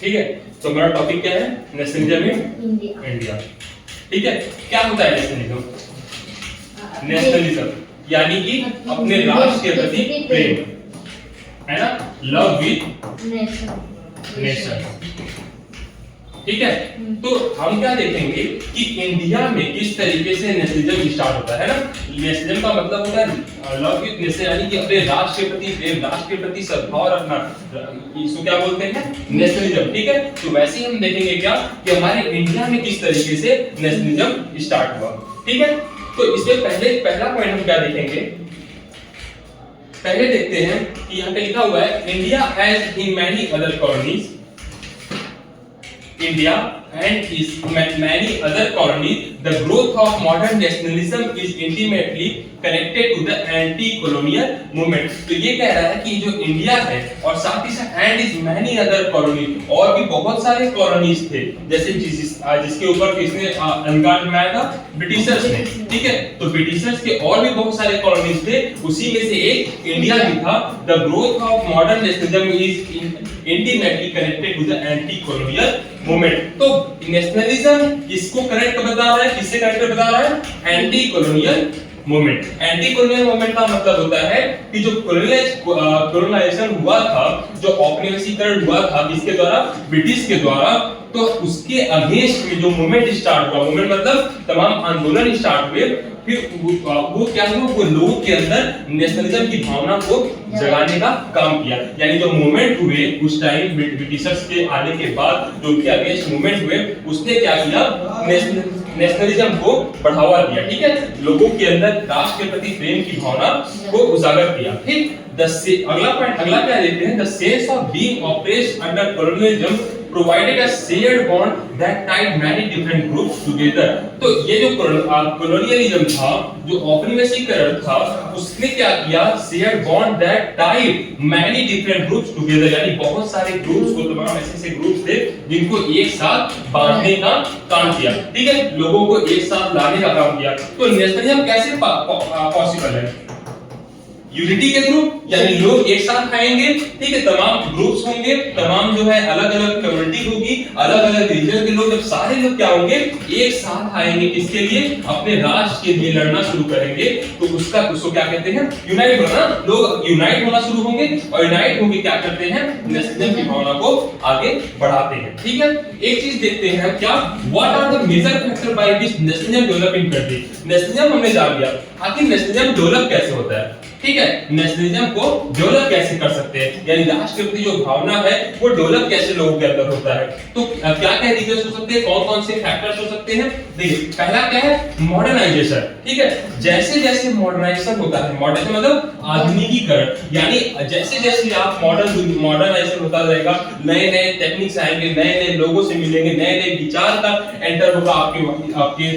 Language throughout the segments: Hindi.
ठीक है, तो हमारा टॉपिक क्या है? Nationalism in India. ठीक है, क्या होता है नेशनलिज्म? नेशनलिज्म यानी कि अपने राष्ट्र के प्रति प्रेम, है ना, लव विद नेशन। ठीक है, तो हम क्या देखेंगे कि इंडिया में किस तरीके से नेशनलिज्म स्टार्ट होता है ना। नेशनलिज्म का मतलब होता है लव विद नेशन, यानी कि अपने राष्ट्र के प्रति प्रेम, राष्ट्र के प्रति सद्भाव रखना, इसको क्या बोलते हैं? नेशनलिज्म। ठीक है, तो वैसे ही हम देखेंगे क्या कि हमारे इंडिया में किस तरीके से नेशनलिज्म स्टार्ट हुआ। ठीक है, तो इसमें पहला पॉइंट हम क्या देखेंगे, पहले देखते हैं कि यहाँ पे लिखा हुआ है India has in many other colonies, India and its many other colonies, the growth of modern nationalism is intimately connected to the anti-colonial movement। तो ये कह रहा है कि जो इंडिया है और साथ ही साथ and its many other colonies, और भी बहुत सारे कॉलोनीज थे, जैसे जिसके ऊपर किसने अधिकार जमाया था? ब्रिटिशर्स ने। ठीक है, तो ब्रिटिशर्स के और भी बहुत सारे कॉलोनीज थे, उसी में से एक इंडिया भी था। The growth of modern nationalism is intimately connected to the anti-colonial movement। तो नेशनलिज्म किसको कनेक्ट बता रहा है, किससे कनेक्ट बता रहा है? Anti colonial movement. Anti colonial movement का मतलब होता है कि जो कॉलोनाइजेशन हुआ था, जो औपनिवेशीकरण हुआ था किसके द्वारा? ब्रिटिश के द्वारा, तो उसके अगेंस्ट में जो मूवमेंट स्टार्ट हुआ, मूवमेंट मतलब तमाम आंदोलन स्टार्ट हुए, फिर वो क्या हुआ, वो लोगों के अंदर नेशनलिज्म की भावना को जगाने का काम किया। यानी जो मूवमेंट हुए उस टाइम ब्रिटिशर्स के आने के बाद, जो उनके अगेंस्ट मूवमेंट हुए, उसने क्या किया? नेशनलिज्म को बढ़ावा दिया। ठीक है, लोगों के अंदर राष्ट्र के प्रति प्रेम की भावना को उजागर किया। ठीक, अगला क्या देखते हैं? The sense of being oppressed under colonialism provided a shared bond that tied many different groups together। तो ये जो कॉलोनियलिज्म था, जो औपनिवेशीकरण था, उसने क्या किया? shared bond that tied many different groups together, यानी बहुत सारे ग्रुप्स को, तमाम ऐसे ग्रुप्स थे जिनको एक साथ बांधने का काम किया। ठीक है, लोगों को एक साथ लाने का काम किया। तो नेशनलिज्म कैसे पॉसिबल है? यूनिटी के थ्रू, यानी लोग एक साथ आएंगे। ठीक है, तमाम ग्रुप्स होंगे, तमाम जो है अलग अलग कम्युनिटी होगी, अलग अलग रीजन के लोग, जब सारे लोग क्या होंगे? एक साथ आएंगे, किसके लिए? अपने राष्ट्र के लिए लड़ना शुरू करेंगे, तो उसको क्या कहते हैं? यूनाइट होना। लोग यूनाइट होना शुरू होंगे, और यूनाइट होके क्या करते हैं? नेशनलिज्म की भावना को आगे बढ़ाते हैं। ठीक है, एक चीज देखते हैं क्या, what are the major factor by which nationalism develop in country. Nationalism हमने जान लिया, आखिर नेशनलिज्म डेवलप कैसे होता है? ठीक है, नेशनलिज्म को डेवलप कैसे कर सकते हैं, यानी राष्ट्र के प्रति जो भावना है वो डेवलप कैसे लोगों के अंदर होता है। तो क्या क्या रीजंस हो सकते हैं, कौन कौन से फैक्टर्स हो सकते हैं? देखिए, पहला क्या है? मॉडर्नाइजेशन। ठीक है, जैसे जैसे मॉडर्नाइजेशन होता है, मॉडर्न मतलब आधुनिकीकरण, यानी जैसे जैसे आप मॉडर्नाइजेशन होता रहेगा, नए नए टेक्निक्स आएंगे, नए नए लोगों से मिलेंगे, नए नए विचार का एंटर होगा आपके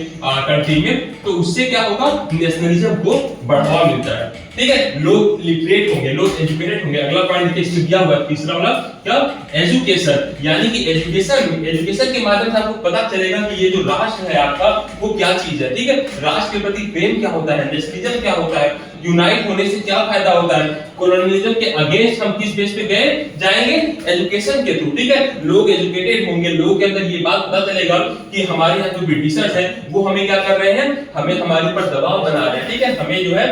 कंट्री में, तो उससे क्या होगा? नेशनलिज्म को बढ़ावा मिलता है। ठीक है, लोग लिटरेट होंगे, लोग एजुकेटेड होंगे। अगला पॉइंट देखिए, इसमें दिया हुआ है तीसरा वाला, क्या? एजुकेशन, यानी कि एजुकेशन के माध्यम से आपको पता चलेगा कि ये जो राष्ट्र है आपका, वो क्या चीज है। ठीक है, राष्ट्र के प्रति प्रेम क्या होता है, नेशनलिज्म क्या होता है, यूनाइट होने से क्या फायदा होता है, कॉलोनियलिज्म के अगेंस्ट हम किस बेस पे गए जाएंगे? एजुकेशन के थ्रू। ठीक है, लोग एजुकेटेड होंगे, लोगों के अंदर ये बात पता चलेगा कि हमारे यहाँ जो ब्रिटिशर्स हैं वो हमें क्या कर रहे हैं? हमें हमारे ऊपर दबाव बना रहे हैं। ठीक है, हमें जो है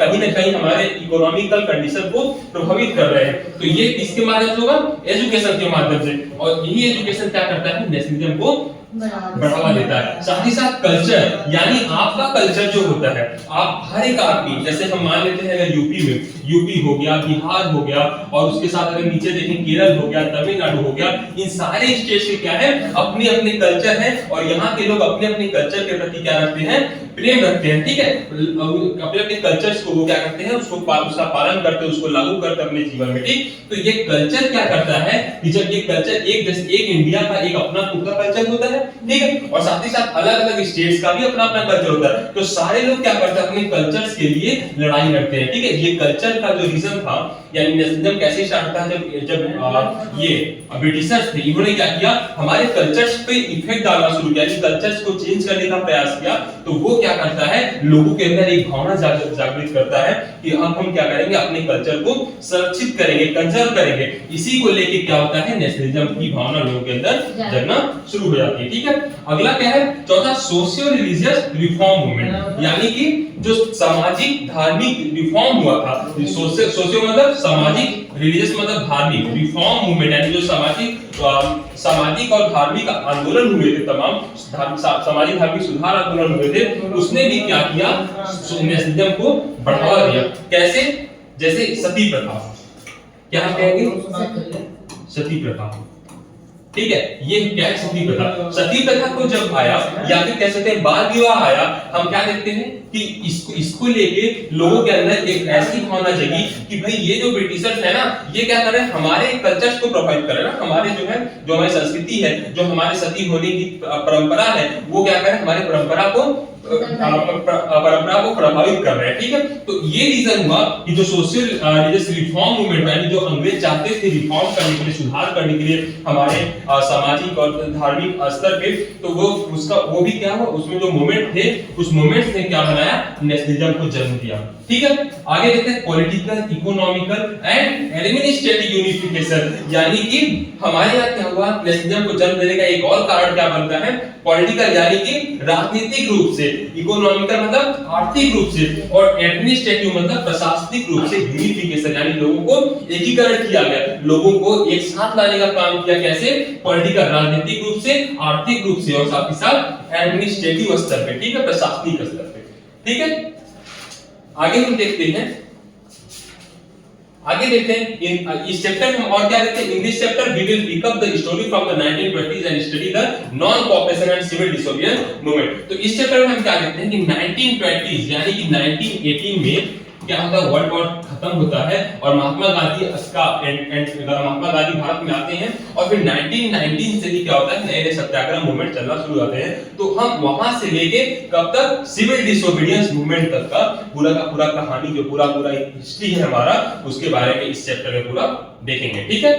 कहीं ना कहीं हमारे इकोनॉमिकल कंडीशन को प्रभावित कर रहे हैं। तो ये किसके माध्यम से होगा? एजुकेशन के माध्यम से। और यही एजुकेशन क्या करता है? नेशनलिज्म को बढ़ावा देता है। साथ ही साथ कल्चर, यानी आपका कल्चर जो होता है, आप हर एक आदमी, जैसे हम मान लेते हैं अगर यूपी में, यूपी हो गया, बिहार हो गया, और उसके साथ अगर नीचे देखें केरल हो गया, तमिलनाडु हो गया, इन सारे स्टेट्स के क्या है? अपने अपने कल्चर है, और यहाँ के लोग अपने अपने कल्चर के प्रति क्या रखते हैं? प्रेम रखते हैं। ठीक है, अपने अपने कल्चर्स को वो क्या करते हैं? उसका पालन करते हैं, उसको लागू करते हैं अपने जीवन में। ठीक, तो ये कल्चर क्या करता है कि जब ये कल्चर एक इंडिया का एक अपना खुद का कल्चर होता है, ठीक है, और साथ ही साथ अलग अलग स्टेट्स का भी अपना अपना कल्चर होता है, तो सारे लोग क्या करते हैं? अपने कल्चर्स के लिए लड़ाई लड़ते हैं। ठीक है, ये कल्चर का जो रीजन था, यानी नेशनलिज्म कैसे स्टार्ट होता है? जब ये ब्रिटिशर्स थे, इन्होंने क्या किया? हमारे कल्चर्स पे इफेक्ट डालना शुरू किया, कल्चर्स को चेंज करने का प्रयास किया, तो वो क्या करता है? लोगों के अंदर एक भावना जागृत करता है कि अब हम क्या करेंगे, अपने कल्चर को संरक्षित करेंगे, कंजर्व करेंगे। इसी को लेके क्या होता है, नेशनलिज्म की भावना लोगों के अंदर जगना शुरू हो जाती है। ठीक है, अगला क्या है, चौथा सोशियो रिलीजियस रिफॉर्म मूवमेंट, यानी कि जो सामाजिक धार्मिक रिफॉर्म हुआ था, सोशियो मतलब सामाजिक, रिलीजियस मतलब धार्मिक, रिफॉर्म मूवमेंट यानी जो सामाजिक और धार्मिक आंदोलन हुए थे, तमाम सामाजिक धार्मिक सुधार आंदोलन हुए थे, उसने भी क्या किया, नेशनलिज्म को बढ़ावा दिया। कैसे, जैसे सती प्रथा, क्या कहेंगे, सती प्रथा। ठीक है, ये क्या है, सती प्रथा। सती प्रथा को जब आया, या फिर कह सकते हैं बाल विवाह आया, हम क्या देखते हैं कि इसको लेके लोगों के अंदर एक ऐसी भावना जगी कि भाई ये जो ब्रिटिशर्स है ना, ये क्या कर रहे हैं, हमारे कल्चर्स को प्रभावित कर रहे हैं ना, हमारे जो है, जो हमारी संस्कृति है, जो हमारे सती होने की परंपरा है, वो क्या कर रहे हैं, हमारे परंपरा को प्रभावित कर रहे हैं। ठीक है, तो ये रीजन हुआ कि जो सोशल रिलीजियस रिफॉर्म मूवमेंट, यानी जो अंग्रेज चाहते थे रिफॉर्म करने के लिए, सुधार करने के लिए हमारे सामाजिक और धार्मिक स्तर पे, तो वो भी क्या हुआ, उसमें जो मूवमेंट थे, उस मूवमेंट ने क्या बनाया, नेशनलिज्म को जन्म दिया। ठीक है, आगे देखते हैं political, economical and administrative unification, यानी कि हमारे यहाँ क्या हुआ, नेशनलिज्म को जन्म देने का एक और कारण क्या बनता है, पॉलिटिकल यानी कि राजनीतिक रूप से, इकोनॉमिकल मतलब आर्थिक रूप से, और एडमिनिस्ट्रेटिव मतलब प्रशासनिक रूप से यूनिफिकेशन, यानी लोगों को एकीकरण किया गया, लोगों को एक साथ लाने का काम किया। कैसे, पॉलिटिकल, राजनीतिक रूप से, आर्थिक रूप से, और साथ ही साथ एडमिनिस्ट्रेटिव स्तर पे। ठीक है, प्रशासनिक स्तर पे। ठीक है, आगे हम देखते हैं, इस चैप्टर में और क्या देखते हैं, in this chapter we will pick up the story from the 1920s and study the non cooperation and civil disobedience movement. तो इस चैप्टर में हम क्या देखते हैं कि 1920s यानी कि 1918 में क्या होता है, वर्ल्ड वॉर खत्म होता है और महात्मा गांधी भारत में आते हैं, और फिर 1919 से ही क्या होता है, नए नए सत्याग्रह मूवमेंट चलना शुरू होते हैं। तो हम वहां से लेके कब तक, सिविल डिसोबीडियंस मूवमेंट तक का पूरा कहानी, जो पूरा हिस्ट्री है हमारा, उसके बारे में इस चैप्टर में पूरा देखेंगे। ठीक है,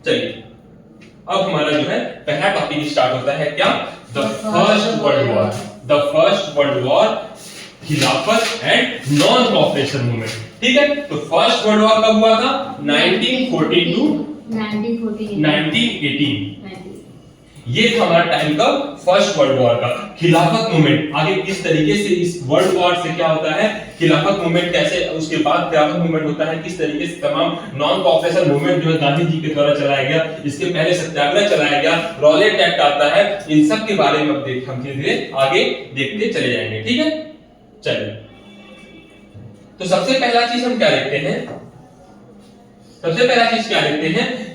चलिए अब हमारा जो है पहला टॉपिक स्टार्ट होता है, क्या, the first world war. The first world war, खिलाफत एंड नॉन कोऑपरेशन मूवमेंट। ठीक है, तो फर्स्ट वर्ल्ड वॉर कब हुआ था, 1914 टू 1918। ये था हमारा टाइम का फर्स्ट वर्ल्ड वॉर का। खिलाफत मूवमेंट, आगे किस तरीके से इस वर्ल्ड वॉर से क्या होता है, खिलाफत मूवमेंट कैसे, उसके बाद खिलाफत मूवमेंट होता है, किस तरीके से तमाम नॉन कोऑपरेशन मूवमेंट जो है गांधी जी के द्वारा चलाया गया, इसके पहले सत्याग्रह चलाया गया, रॉलेट एक्ट आता है, इन सब के बारे में हम धीरे-धीरे आगे देखते चले जाएंगे। ठीक है, चलिए, तो सबसे पहला चीज हम क्या देखते हैं,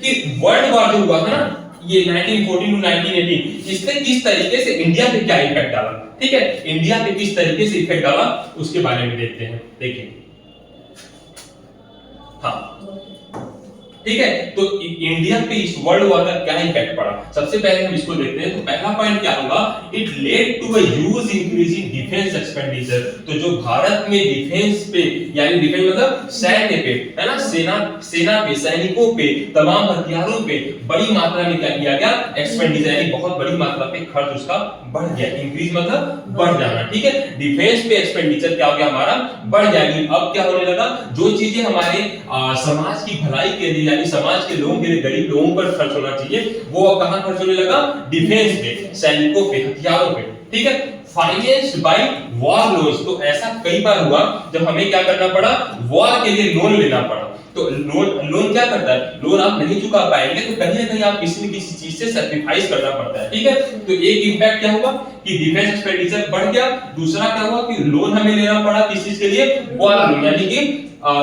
कि वर्ल्ड वॉर जो हुआ था ना, ये 1914 टू 1918, इसने किस तरीके से इंडिया पे क्या इफेक्ट डाला। ठीक है, इंडिया पे किस तरीके से इफेक्ट डाला, उसके बारे में देखते हैं। देखिए, हाँ, ठीक है, तो इंडिया पे इस वर्ल्ड वॉर का क्या इफेक्ट पड़ा, सबसे पहले हम इसको देखते हैं। तो पहला पॉइंट क्या होगा, it led to a huge increase in defence expenditure. तो जो भारत में डिफेंस पे, यानी डिफेंस मतलब सैन्य पे, है ना, सेना पे, सैनिकों पे, तमाम हथियारों पे बड़ी मात्रा में क्या किया गया, एक्सपेंडिचर, यानी बहुत बड़ी मात्रा पे खर्च उसका बढ़ गया। इंक्रीज मतलब बढ़ जाना। ठीक है, डिफेंस पे एक्सपेंडिचर क्या हो गया, हमारा बढ़ जाएगी। अब क्या होने लगा, जो चीजें हमारे समाज की भलाई के लिए, समाज के लोगों के लिए, गरीब लोगों पर खर्च होना चाहिए, वो अब कहां खर्च होने लगा, डिफेंस पे, सैनिकों पे, हथियारों पे। ठीक है, फाइनेंस्ड बाय वॉर लोन्स। तो ऐसा कई बार हुआ जब हमें क्या करना पड़ा, वॉर के लिए लोन लेना पड़ा। तो लोन क्या करता है, लोन आप नहीं चुका पाएंगे तो कहीं ना कहीं आप किसी न किसी चीज से सैक्रिफाइस करना पड़ता है। ठीक है, तो एक इंपैक्ट क्या हुआ कि डिफेंस एक्सपेंडिचर बढ़ गया। दूसरा क्या हुआ कि लोन हमें लेना पड़ा, किस चीज के लिए, वॉर लोन, यानी कि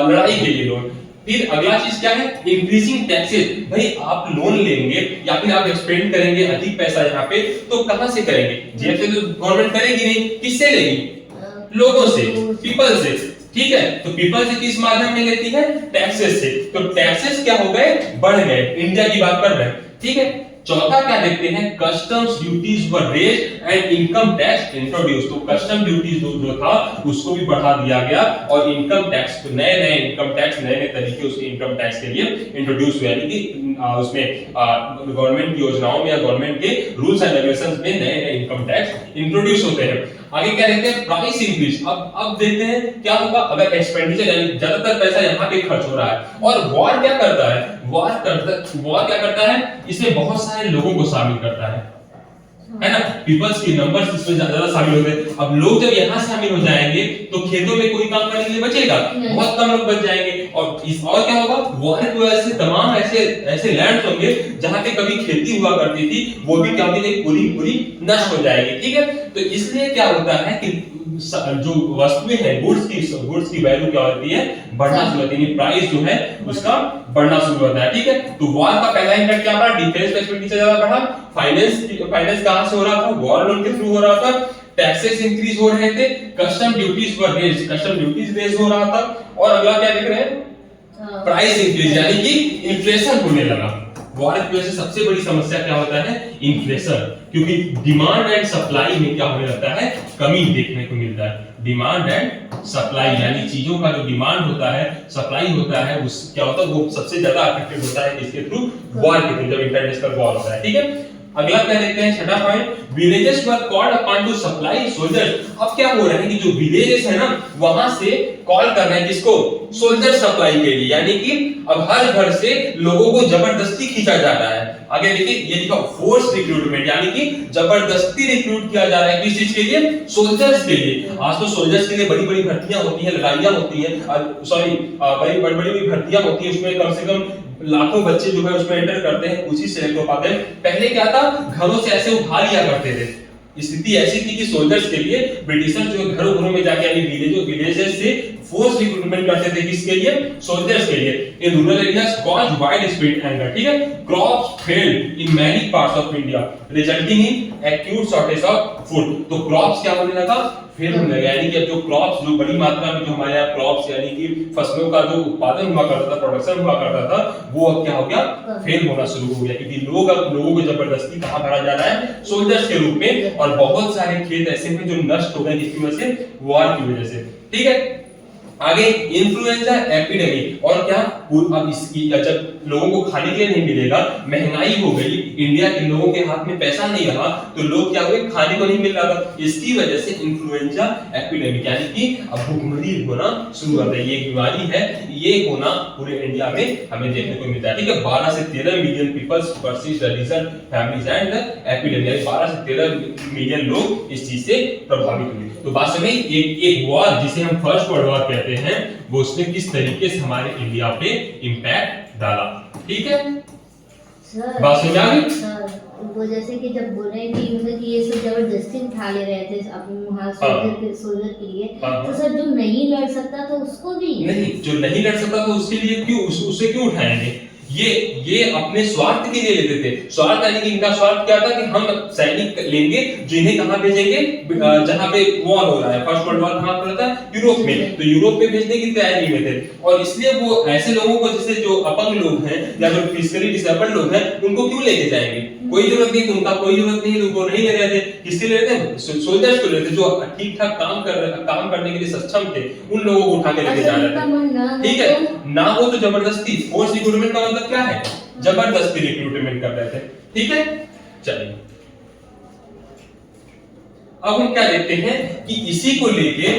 लड़ाई के लिए लोन। फिर अगला चीज क्या है, इंक्रीजिंग टैक्सेस। भाई आप लोन लेंगे या फिर आप एक्सपेंड करेंगे अधिक पैसा यहाँ पे, तो कहां से करेंगे, जेब से तो गवर्नमेंट करेगी नहीं, किससे लेगी, लोगों से, पीपल से। ठीक है, तो पीपल से किस माध्यम में लेती है, टैक्सेस से। तो टैक्सेस क्या हो गए, बढ़ गए, इंडिया की बात कर रहे हैं। ठीक है, चौथा क्या देखते हैं, customs duties were raised and income tax introduce. तो कस्टम ड्यूटीज जो था उसको भी बढ़ा दिया गया, और इनकम टैक्स, तो नए नए इनकम टैक्स, नए नए तरीके उसके इनकम टैक्स के लिए इंट्रोड्यूस हुए, यानी कि उसमें गवर्नमेंट की योजनाओं में या गवर्नमेंट के रूल्स एंड रेगुलेशंस में नए नए इनकम टैक्स इंट्रोड्यूस होते हैं। आगे क्या देखते हैं, प्राइस इंक्रीज। अब देखते हैं क्या होगा अगर एक्सपेंडिचर यानी ज्यादातर पैसा यहाँ पे खर्च हो रहा है। और वॉर क्या करता है, वॉर क्या करता है, इसमें बहुत सारे लोगों को शामिल करता है ना, पीपल्स की नंबर्स इसमें ज्यादा शामिल होते हैं। अब लोग जब यहाँ शामिल हो जाएंगे तो खेतों में कोई काम करने के लिए बचेगा, बहुत कम लोग बच जाएंगे। और क्या होगा, वॉर की वजह से तमाम ऐसे लैंड्स होंगे जहाँ पे कभी खेती हुआ करती थी, वो भी क्या होगी, पूरी नष्ट हो जाएगी। ठीक है, तो इसलिए क्या होता है कि जो वस्तुएं हैं, गुड्स की वैल्यू क्या होती है, बढ़ना शुरू होती है, प्राइस जो है उसका बढ़ना शुरू होता है। ठीक है, तो वॉर का पहला इम्पैक्ट क्या रहा, डिफेंस एक्सपेंडिचर ज्यादा बढ़ा, फाइनेंस कहां से हो रहा था, वॉर लोन के थ्रू हो रहा था, टैक्सेस इंक्रीज हो रहे थे, कस्टम ड्यूटीज रेज हो रहा था। और अगला क्या देख रहे हैं, प्राइस इंक्रीज यानी कि इन्फ्लेशन होने लगा। वॉर की वजह से सबसे बड़ी समस्या क्या होता है, इन्फ्लेशन, क्योंकि डिमांड एंड सप्लाई में क्या होने लगता है, कमी देखने को मिलता है। डिमांड एंड सप्लाई यानी चीजों का जो डिमांड होता है, सप्लाई होता है, उस क्या होता है, वो सबसे ज्यादा अफेक्टेड होता है इसके थ्रू, वॉर के थ्रू, जब इंटरनेशनल वॉर होता है। ठीक है, अगला क्या देखते हैं, छठा point, villages were called upon two supply soldiers. अब क्या हो रहा है कि जो विलेजेस है ना, वहां से कॉल कर रहे हैं किसको, सोल्जर सप्लाई के लिए, यानी कि अब हर घर से लोगों को जबरदस्ती खींचा जा रहा है। आगे देखिए, ये लिखा फोर्स रिक्रूटमेंट, यानी कि जबरदस्ती रिक्रूट किया जा रहा है, किस चीज के लिए, सोल्जर्स के लिए। आज तो सोल्जर्स के लिए बड़ी बड़ी भर्तियां होती हैं, लड़ाइयां होती हैं, बड़ी भर्तियां होती हैं, उसमें कम से कम लाखों बच्चे जो है उसमें एंटर करते हैं, कुछ ही सिलेक्ट हो पाते हैं। पहले क्या था, घरों से ऐसे उठा लिया करते थे। स्थिति ऐसी थी कि सोल्जर्स के लिए ब्रिटिशर जो घरों में जाके यानी विलेजेस से फोर्स रिक्रूटमेंट करते थे, किसके लिए, सोल्जर्स के लिए। In rural areas caused wide spread anger. ठीक है, crops failed in many parts of India resulting in acute shortage of food. तो क्रॉप्स क्या होने लगा, फेल होने लगा, यानी कि अब जो क्रॉप्स, जो बड़ी मात्रा में जो हमारे यहाँ क्रॉप्स यानी कि फसलों का जो उत्पादन हुआ करता था, प्रोडक्शन हुआ करता था, वो अब क्या हो गया, फेल होना शुरू हो गया, क्योंकि लोगों को जबरदस्ती कहां भरा जा रहा है, सोल्जर्स के रूप में। और बहुत सारे खेत ऐसे हैं जो नष्ट हो गए किसकी वजह से, वॉर की वजह से। ठीक है, आगे इन्फ्लुएंजा एपिडेमिक। और क्या, अब इसकी जब लोगों को खाने के लिए नहीं मिलेगा, महंगाई हो गई, इंडिया के लोगों के हाथ में पैसा नहीं रहा, तो लोग क्या हुए, खाने को नहीं मिल रहा था, इसकी वजह से इन्फ्लुएंजा एपिडेमिक यानी कि अब भूखमरी होना शुरू हो गई। ये बीमारी है, ये होना पूरे इंडिया में हमें देखने को मिलता है। ठीक है, 12 से 13 million peoples persist reason families and epidemic, 12 से 13 मिलियन लोग इस चीज से प्रभावित हुए। तो बात में एक वॉर जिसे हम फर्स्ट वर्ल्ड वॉर कहते हैं, वो उसने किस तरीके से हमारे इंडिया पे इंपैक्ट डाला। ठीक है, बात समझ आ गई सर? वो जैसे कि जब बोल रहे हैं कि ये सब जबरदस्ती उठा ले रहे थे अपने वहां सोल्जर के लिए, तो सर जो नहीं लड़ सकता था उसको भी नहीं, जो नहीं लड़ सकता था उसके लिए क्यों, उसे क्यों उठाएंगे, ये अपने स्वार्थ के लिए लेते थे। स्वार्थ यानी कि इनका स्वार्थ क्या था कि हम सैनिक लेंगे जो इन्हें कहां भेजेंगे, जहां पे वॉर हो रहा है। फर्स्ट वर्ल्ड वॉर कहां हो रहा था, यूरोप में, तो यूरोप में भेजने की तैयारी में थे। और इसलिए वो ऐसे लोगों को, जैसे जो अपंग लोग हैं या जो फिजिकली डिसेबल्ड लोग हैं, उनको क्यों लेके जाएंगे, कोई जरूरत नहीं, उनका कोई जरूरत नहीं, उनको नहीं ले रहे थे। किससे ले रहे थे, सोल्जर्स को ले रहे थे, जो ठीक ठाक काम करने के लिए सक्षम थे, उन लोगों को उठा के लेके जा रहे थे। ठीक है, ना हो तो जबरदस्ती, फोर्स रिक्रूटमेंट का मतलब क्या है, जबरदस्ती रिक्रूटमेंट कर रहे थे। ठीक है, चलिए अब हम क्या देखते हैं कि इसी को लेके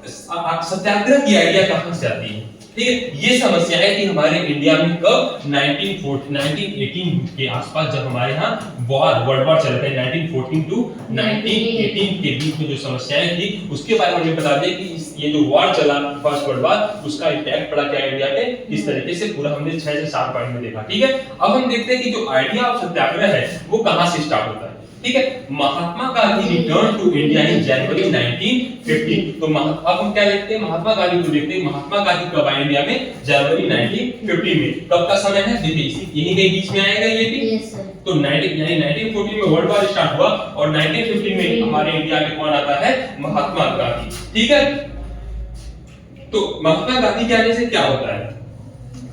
सत्याग्रह की आइडिया कहां से आती है। ठीक है, ये समस्याएं थी हमारे इंडिया में कब, 1918 के आसपास, जब हमारे यहाँ वर्ल्ड वॉर चल रहे थे, 1914 टू 1918 के बीच में जो समस्याएं थी, उसके बारे में बता दें कि ये जो वॉर चला फर्स्ट वर्ल्ड वॉर, उसका इंपैक्ट पड़ा क्या इंडिया पे, इस तरीके से पूरा हमने 6 से 7 पॉइंट में देखा। ठीक है, अब हम देखते हैं कि जो आइडिया ऑफ सत्याग्रह है वो कहां से स्टार्ट होता है। ठीक है, Mahatma Gandhi return to India in January 1950। तो अब हम क्या देखते हैं, महात्मा गांधी को देखते हैं। महात्मा गांधी कब आए इंडिया में, जनवरी 1950 में। कब का समय है, देखिए यही के बीच में आएगा ये भी। तो 1914 में वर्ल्ड वॉर स्टार्ट हुआ और 1950 में हमारे इंडिया में कौन आता है, महात्मा गांधी। ठीक है, तो महात्मा गांधी के आने से क्या होता है,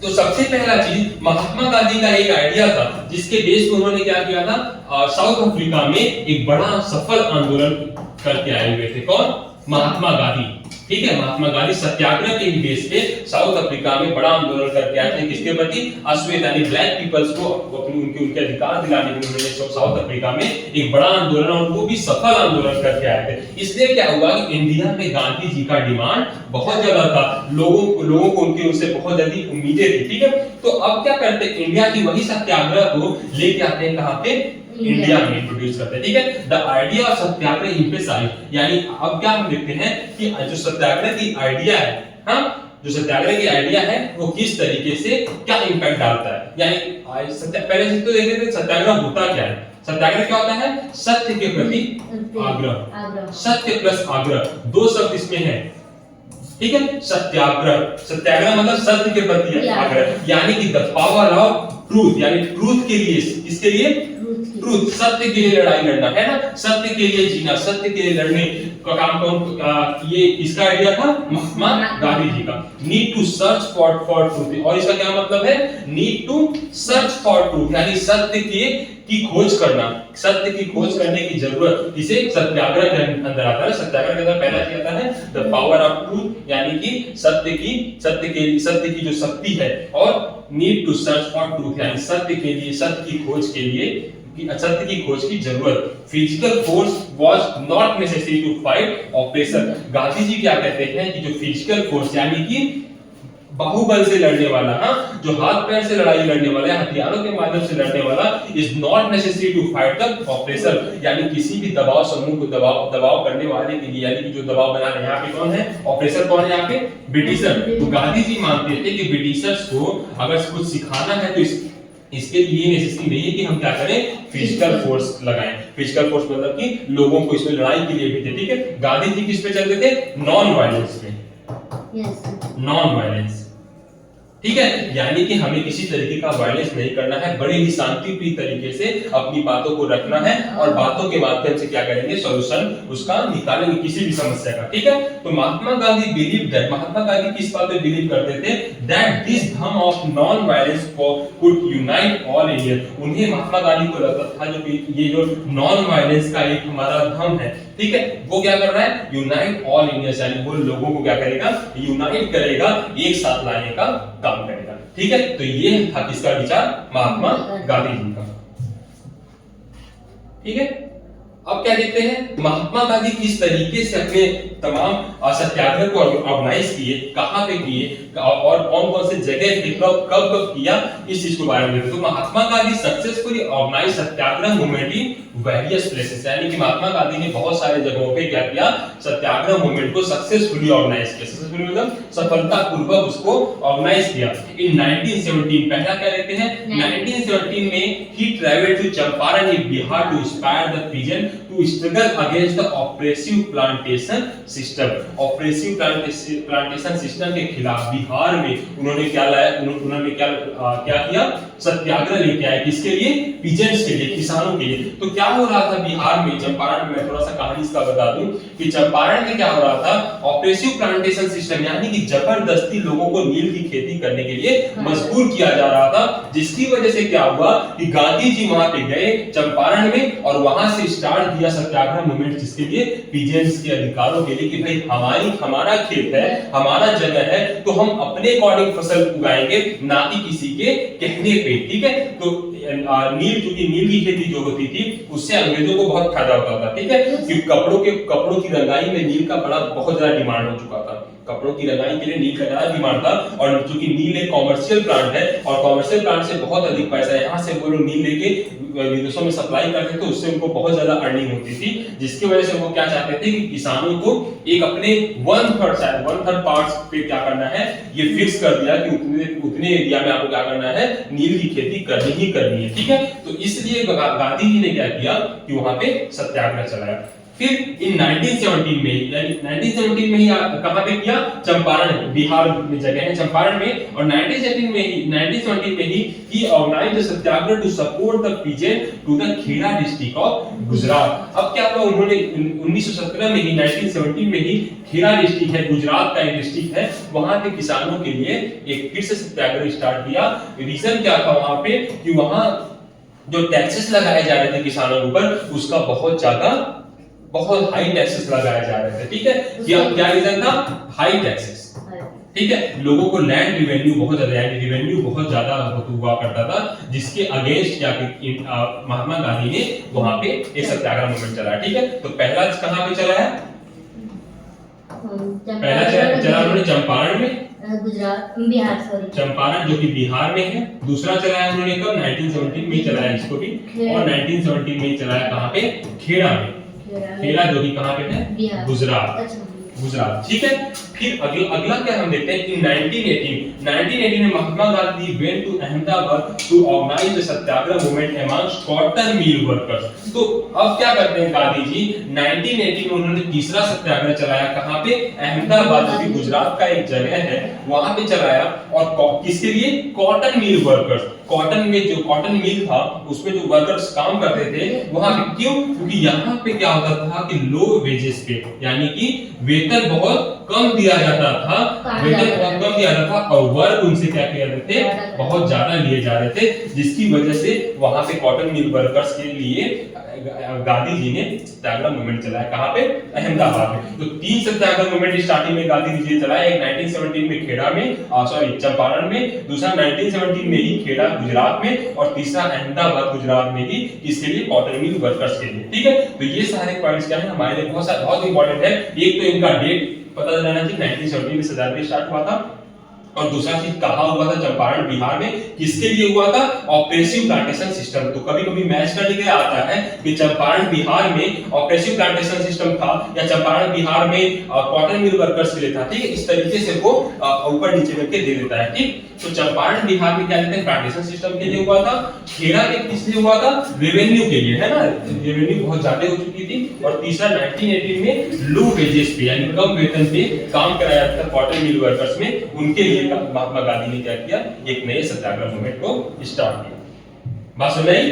तो सबसे पहला चीज, महात्मा गांधी का एक आइडिया था जिसके बेस पर उन्होंने क्या किया था, साउथ अफ्रीका में एक बड़ा सफल आंदोलन करके आए हुए थे। कौन, महात्मा गांधी। ठीक है, महात्मा गांधी सत्याग्रह के ही बेस पे साउथ अफ्रीका में बड़ा आंदोलन करके आए थे। किसके प्रति? अश्वेत यानी ब्लैक पीपल्स को उनके अधिकार दिलाने के लिए उन्होंने साउथ अफ्रीका में एक बड़ा आंदोलन, और वो भी सफल आंदोलन करके आए थे। इसलिए क्या हुआ कि इंडिया में गांधी जी का डिमांड बहुत ज्यादा था, लोगों को उनके उनसे बहुत ज्यादा उम्मीदें थी। ठीक है, तो अब क्या करते हैं, इंडिया की वही सत्याग्रह को लेके आते हैं, कहां पे? इंडिया में इंट्रोड्यूस करते हैं। ठीक है, the idea of satyagraha emphasise, यानी अब क्या हम देखते हैं कि जो सत्याग्रह की आइडिया है, हाँ, जो सत्याग्रह की आइडिया है वो किस तरीके से क्या इंपैक्ट डालता है। यानी पहले से तो देख रहे थे सत्याग्रह होता क्या है। सत्याग्रह क्या होता है? सत्य के प्रति आग्रह, सत्य प्लस आग्रह, दो शब्द इसमें है। ठीक है, सत्याग्रह मतलब सत्य के प्रति आग्रह, यानी कि द पावर ऑफ ट्रूथ, यानी ट्रूथ के लिए, किसके लिए? ट्रूथ, सत्य के लिए लड़ाई लड़ना, है ना, सत्य के लिए जीना, सत्य के लिए लड़ने का काम कौन, ये इसका आइडिया था महात्मा गांधी जी का। Need to search for truth, और इसका क्या मतलब है? Need to search for truth, यानी सत्य की खोज करना, सत्य की खोज करने की जरूरत, इसे सत्याग्रह के अंदर आता है। सत्याग्रह के अंदर पहला क्या आता है? द पावर ऑफ ट्रूथ, यानी कि सत्य की जो शक्ति है, और need to search for truth, यानी सत्य के लिए, सत्य की खोज के लिए, सत्य की खोज की जरूरत। Physical force was not necessary to fight oppression. Gandhi ji क्या कहते हैं कि जो फिजिकल फोर्स यानी कि बाहुबल से लड़ने वाला, हाँ, जो हाथ पैर से लड़ाई लड़ने वाला, हथियारों के माध्यम से लड़ने वाला, is not necessary to fight the operation, यानी किसी भी दबाव समूह को दबाव करने वाले के लिए, यानी कि जो दबाव बना रहे हैं, यहाँ पे कौन है? ऑपरेशन कौन है यहाँ पे? ब्रिटिशर। तो गांधी जी मानते थे कि ब्रिटिशर्स को अगर कुछ सिखाना है तो इसके लिए नेसेसरी नहीं है कि हम क्या करें, फिजिकल फोर्स लगाएं। फिजिकल फोर्स मतलब कि लोगों को इसमें लड़ाई के लिए भेजे। ठीक है, गांधी जी किस पे चलते थे? नॉन वायलेंस पे, नॉन वायलेंस। ठीक है, यानी कि हमें किसी तरीके का वायलेंस नहीं करना है, बड़े ही शांतिप्रिय तरीके से अपनी बातों को रखना है, और बातों के माध्यम से क्या करेंगे, सॉल्यूशन उसका निकालेंगे किसी भी समस्या का। ठीक है, तो महात्मा गांधी बिलीव दैट, महात्मा गांधी किस बात पे बिलीव करते थे? दैट दिस धम of non violence could unite all Indian. उन्हें, महात्मा गांधी को लगता था जो ये जो नॉन वायलेंस का एक हमारा धम है, ठीक है, वो क्या कर रहा है? यूनाइट ऑल इंडियंस, यानी वो लोगों को क्या करेगा? यूनाइट करेगा, एक साथ लाने का काम करेगा। ठीक है, तो ये था किसका विचार? महात्मा गांधी जी का। ठीक है, अब क्या देखते हैं महात्मा गांधी किस तरीके से अपने तमाम सत्याग्रह को ऑर्गेनाइज किए, कहां पे किए, और कौन कौन से जगह पे, कब कब किया, इस चीज के बारे में देखते हैं। तो Mahatma Gandhi successfully organize satyagraha movement in various places, यानी कि महात्मा गांधी ने बहुत सारे जगहों पे क्या किया? सत्याग्रह मूवमेंट को सक्सेसफुली ऑर्गेनाइज किया। सक्सेसफुली मतलब सफलतापूर्वक उसको ऑर्गेनाइज किया। इन 1917, पहला क्या देखते हैं? 1917 में ही travelled to Champaran in Bihar to inspire the peasant to struggle against the oppressive plantation system. Oppressive plantation system के खिलाफ बिहार में उन्होंने क्या लाया? उन्होंने क्या किया? सत्याग्रह लेके आए। किसके लिए? पीजेंट्स के लिए, किसानों के लिए। तो क्या हो रहा था बिहार में, चंपारण में? थोड़ा सा कहानी इसका बता दूं कि चंपारण में क्या हो रहा था? ऑपरेसिव प्लांटेशन सिस्टम, यानी कि जबरदस्ती लोगों को नील की खेती करने के लिए मजबूर किया जा रहा था, जिसकी वजह से क्या हुआ कि गांधी जी वहां पे गए चंपारण में, और वहां से स्टार्ट किया सत्याग्रह मूवमेंट, जिसके लिए? पीजेंट्स के अधिकारों के लिए, कि भाई हमारा खेत है, हमारा जगह है, तो हम अपने अकॉर्डिंग फसल उगाएंगे, ना कि किसी के कहने पे। ठीक है, तो नील, क्योंकि नील की खेती जो होती थी उससे अंग्रेजों को बहुत फायदा होता था। ठीक है, क्योंकि कपड़ों की रंगाई में नील का बहुत ज्यादा डिमांड हो चुका था। कपड़ों की रंगाई के लिए नील का ज्यादा डिमांड था, और चूंकि नील एक कॉमर्शियल प्लांट है, और कॉमर्शियल प्लांट से बहुत अधिक पैसा है, यहाँ से वो लोग नील लेके विदेशों में सप्लाई करते थे, तो उससे उनको बहुत ज्यादा अर्निंग होती थी, जिसकी वजह से वो क्या चाहते थे कि किसानों को एक अपने 1/3 पार्ट्स पे क्या करना है, ये फिक्स कर दिया कि उतने एरिया में आपको क्या करना है, नील की खेती करनी ही करनी है। ठीक है, तो इसलिए गांधी जी ने क्या किया कि वहां पे सत्याग्रह चलाया। फिर इन 1917 में, यानी 1917 में ही कहां पे किया? चंपारण, बिहार में जगह है चंपारण में, और 1917 में ही organized satyagraha to support the peasant to the Kheda district of Gujarat. अब क्या हुआ? उन्होंने 1917 में ही, 1917 में ही खेड़ा डिस्ट्रिक्ट है, गुजरात का एक डिस्ट्रिक्ट है, वहां के किसानों के लिए एक फिर से सत्याग्रह स्टार्ट किया। रीजन क्या था वहां पे कि वहां जो टैक्सेस लगाए जा रहे थे किसानों के ऊपर, उसका बहुत ज्यादा बहुत हाई टैक्सेस लगाए जा रहे थे, ठीक है। क्या रीजन था? हाई टैक्सेस, ठीक है। लोगों को लैंड रिवेन्यू बहुत ज्यादा, यानी रिवेन्यू बहुत ज्यादा हुआ करता था, जिसके अगेंस्ट क्या महात्मा गांधी ने वहां पे एक सत्याग्रह मूवमेंट चलाया, ठीक है। तो पहला कहां पे चलाया? पहला चला उन्होंने चंपारण में, गुजरात, बिहार, सॉरी चंपारण जो कि बिहार में है। दूसरा चलाया उन्होंने कब? 1917 में चलाया इसको भी, और 1917 में चलाया कहां पे? खेड़ा में। खेड़ा जो कि कहां पे है? गुजरात, गुजरात, ठीक है। फिर अगला क्या हम देखते हैं कि 1918 में Mahatma Gandhi went to Ahmedabad to organize the satyagraha movement amongst cotton mill workers. तो अब क्या करते हैं गांधी जी? 1918 में उन्होंने तीसरा सत्याग्रह चलाया, कहां पे? अहमदाबाद, जो कि गुजरात का एक जगह है, वहां पे चलाया। और किसके लिए? Cotton mill workers. कॉटन में जो कॉटन मिल था उसमें जो वर्कर्स काम करते थे वहां पे, क्यों? क्योंकि यहाँ पे क्या होता था कि लो वेजेस पे, यानी कि वेतन बहुत कम दिया जाता था, वेतन बहुत कम दिया जाता था, और वर्क उनसे क्या किया जाते थे? बहुत ज्यादा लिए जा रहे थे, जिसकी वजह से वहां पे कॉटन मिल वर्कर्स के लिए गांधी जी ने सत्याग्रह मूवमेंट चलाया, कहां पे? अहमदाबाद में। तो तीन सत्याग्रह मूवमेंट स्टार्टिंग में गांधी जी ने चलाया, एक 1917 में खेड़ा में, चंपारण में, दूसरा 1917 में ही खेड़ा गुजरात में, और तीसरा अहमदाबाद गुजरात में ही, किसके लिए? कॉटन मिल वर्कर्स के लिए, ठीक है। तो ये सारे पॉइंट्स क्या है हमारे लिए बहुत इंपॉर्टेंट है। एक तो इनका डेट पता रहना चाहिए, 1917 में सत्याग्रह स्टार्ट हुआ था, और दूसरा चीज कहां हुआ था? चंपारण बिहार में। किसके लिए हुआ था? Oppressive plantation system. तो कभी कभी मैच करने के लिए आता है कि चंपारण बिहार में ऑपरेसिव प्लांटेशन सिस्टम था, या चंपारण बिहार में कॉटन मिल वर्कर्स के लिए था, ठीक है। इस तरीके से वो ऊपर नीचे करके दे देता है, ठीक। तो चंपारण बिहार में क्या कहते हैं? प्लांटेशन सिस्टम के लिए हुआ था। खेड़ा में किस लिए हुआ था? रेवेन्यू के लिए, है ना, रेवेन्यू बहुत ज्यादा हो चुकी थी। और तीसरा 1918 में लो वेजेस पे, यानी कम वेतन पे काम कराया जाता था कॉटन मिल वर्कर्स में, उनके लिए महात्मा गांधी ने क्या किया? एक नए सत्याग्रह मूवमेंट को स्टार्ट किया। बात समझ आई?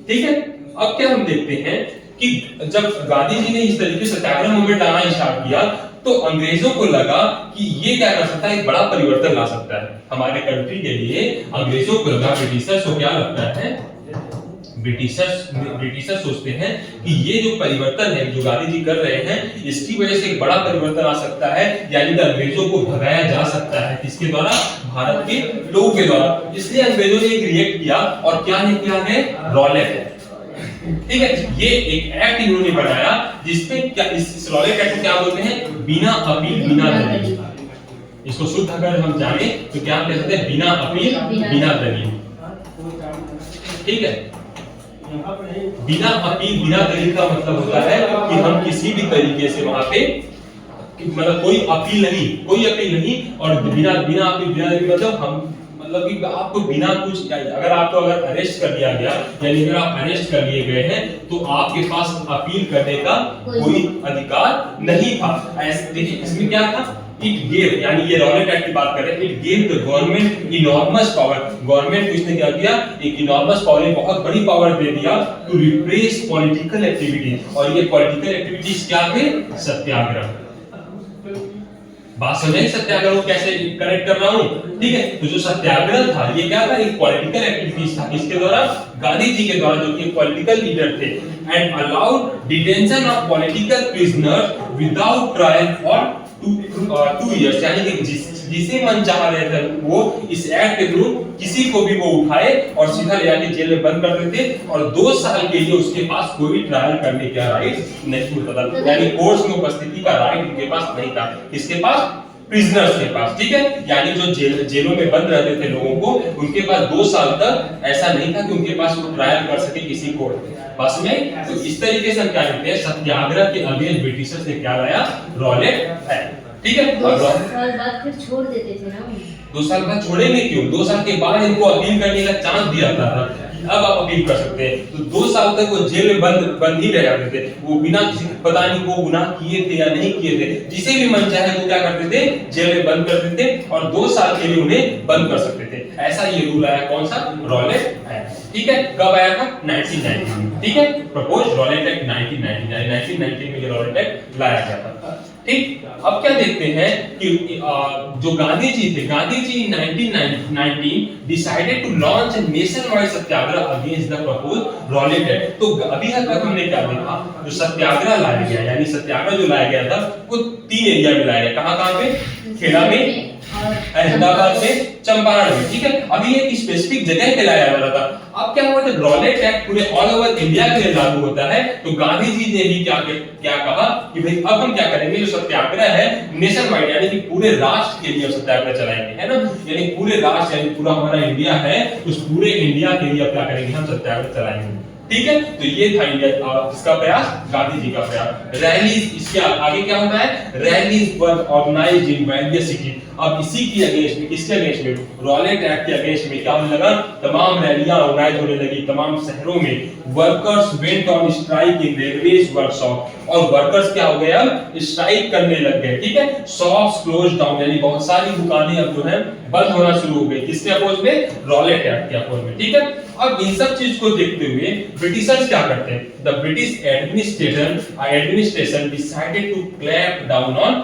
ठीक है। अब क्या हम देखते हैं कि जब गांधी जी ने इस तरीके से सत्याग्रह मूवमेंट लाना स्टार्ट किया, तो अंग्रेजों को लगा कि ये क्या कर सकता है? एक बड़ा परिवर्तन ला सकता है हमारे कंट्री के लिए। अंग्रेजों को लगा, ब्रिटिशर्स को क्या लगता है? ब्रिटिशर्स सोचते हैं कि ये जो परिवर्तन है जो गांधी जी कर रहे हैं, इसकी वजह से एक बड़ा परिवर्तन आ सकता है, यानी कि अंग्रेजों को भगाया जा सकता है। किसके द्वारा? भारत के लोगों के द्वारा। इसलिए अंग्रेजों ने एक रिएक्ट किया, और क्या ने किया है? रॉलेट, ठीक है। ये एक एक्ट इन्होंने बनाया, जिसपे क्या, इस रॉलेट एक्ट को क्या बोलते हैं? बिना अपील बिना दलील। इसको शुद्ध अगर हम जाने तो क्या कह सकते हैं? बिना अपील बिना दलील, ठीक है। बिना अपील बिना दलील का मतलब होता है कि हम किसी भी तरीके से वहां पे, मतलब कोई अपील नहीं, और बिना अपील बिना दलील मतलब हम, मतलब कि आपको बिना कुछ, अगर अरेस्ट कर लिया गया, यानी अगर आप अरेस्ट कर लिए गए हैं, तो आपके पास अपील करने का कोई अधिकार नहीं था। ऐसे देखिए इसमें क्या था? इट गेव, यानी ये रॉलेट एक्ट की बात कर रहे हैं, it gave the government enormous power. Government को इसने क्या किया? एक इनॉर्मस पावर, बहुत बड़ी पावर दे दिया टू रिप्रेस पॉलिटिकल एक्टिविटी। और ये पॉलिटिकल एक्टिविटीज क्या थे? सत्याग्रह। बात समझे सत्याग्रह को कैसे कनेक्ट कर रहा हूं, ठीक है। तो जो सत्याग्रह था ये क्या था? एक पॉलिटिकल एक्टिविटीज था। किसके द्वारा? गांधी जी के द्वारा, जो कि पॉलिटिकल लीडर थे। And allowed detention of political prisoner without trial for 2 years, यानी कि जिसे मन चाह रहे थे वो इस एक्ट के थ्रू किसी को भी वो उठाए और सीधा ले जाके जेल में बंद कर देते, और 2 साल के लिए उसके पास कोई ट्रायल करने का राइट नहीं होता था, यानी कोर्ट में उपस्थिति का राइट उनके पास नहीं था। किसके पास? प्रिजनर्स के पास, ठीक है। यानी जो जेलों में बंद रहते थे लोगों को, उनके पास 2 साल तक ऐसा नहीं था कि उनके पास वो ट्रायल कर सके किसी कोर्ट में। बस में तो इस तरीके से हम क्या कहते हैं? सत्याग्रह के अगेंस्ट ब्रिटिशर्स ने क्या लाया? रॉलेट एक्ट, ठीक है। 2 साल बाद फिर छोड़ देते थे ना। 2 साल बाद छोड़ेंगे क्यों? 2 साल के बाद इनको अपील करने का चांस दिया था। अब आप अपील कर सकते हैं। तो 2 साल तक वो जेल में बंद ही रह जाते थे। वो बिना किसी, पता नहीं वो गुनाह किए थे या नहीं किए थे, जिसे भी मन चाहे वो क्या करते थे? जेल में बंद कर देते, और 2 साल के लिए उन्हें बंद कर सकते थे। ऐसा ये रूल आया, कौन सा? रॉलेट एक्ट, ठीक है। कब आया था? 1990 में, ठीक है। प्रपोज रॉलेट एक्ट 1990 में ये रॉलेट एक्ट लाया गया था। ठीक। अब क्या देखते हैं कि जो गांधी जी थे, Gandhi ji in 1919 decided to launch a nation wide satyagraha against the proposed Rowlatt Act. तो अभी तक हमने क्या देखा, जो सत्याग्रह लाया गया, यानी सत्याग्रह जो लाया गया था वो 3 एरिया में लाया गया। कहां पे? खेड़ा में, अहमदाबाद में, चंपारण में, ठीक है। अभी एक स्पेसिफिक जगह पे लाया जा रहा था। अब क्या हुआ, जब रॉलेट एक्ट पूरे ऑल ओवर इंडिया के लिए लागू होता है तो गांधी जी ने भी क्या कहा कि भाई अब हम क्या करेंगे, जो सत्याग्रह है नेशन वाइड यानी कि पूरे राष्ट्र के लिए सत्याग्रह चलाएंगे, है ना। यानी पूरे राष्ट्र यानी पूरा हमारा इंडिया है, उस पूरे इंडिया के लिए क्या करेंगे, हम सत्याग्रह चलाएंगे, ठीक है। तो ये था इंडिया इसका प्रयास, गांधी जी का प्रयास। रैलीज, इसके आगे क्या होता है, rallies were organised in various city. अब इसी की अगेंस्ट में, किसके अगेंस्ट में, रॉलेट एक्ट के अगेंस्ट में क्या होने लगा, तमाम रैलियां ऑर्गेनाइज होने लगी तमाम शहरों में। Workers went on strike in railways workshop, और वर्कर्स क्या हो गए, अब स्ट्राइक करने लग गए, ठीक है। शॉप्स क्लोज डाउन, यानी बहुत सारी दुकानें अब जो है बंद होना शुरू हो गई। किसके अपोज में, रॉलेट एक्ट के अपोज में, ठीक है। अब इन सब चीज को देखते हुए ब्रिटिशर्स क्या करते हैं, the British administration decided to clamp down on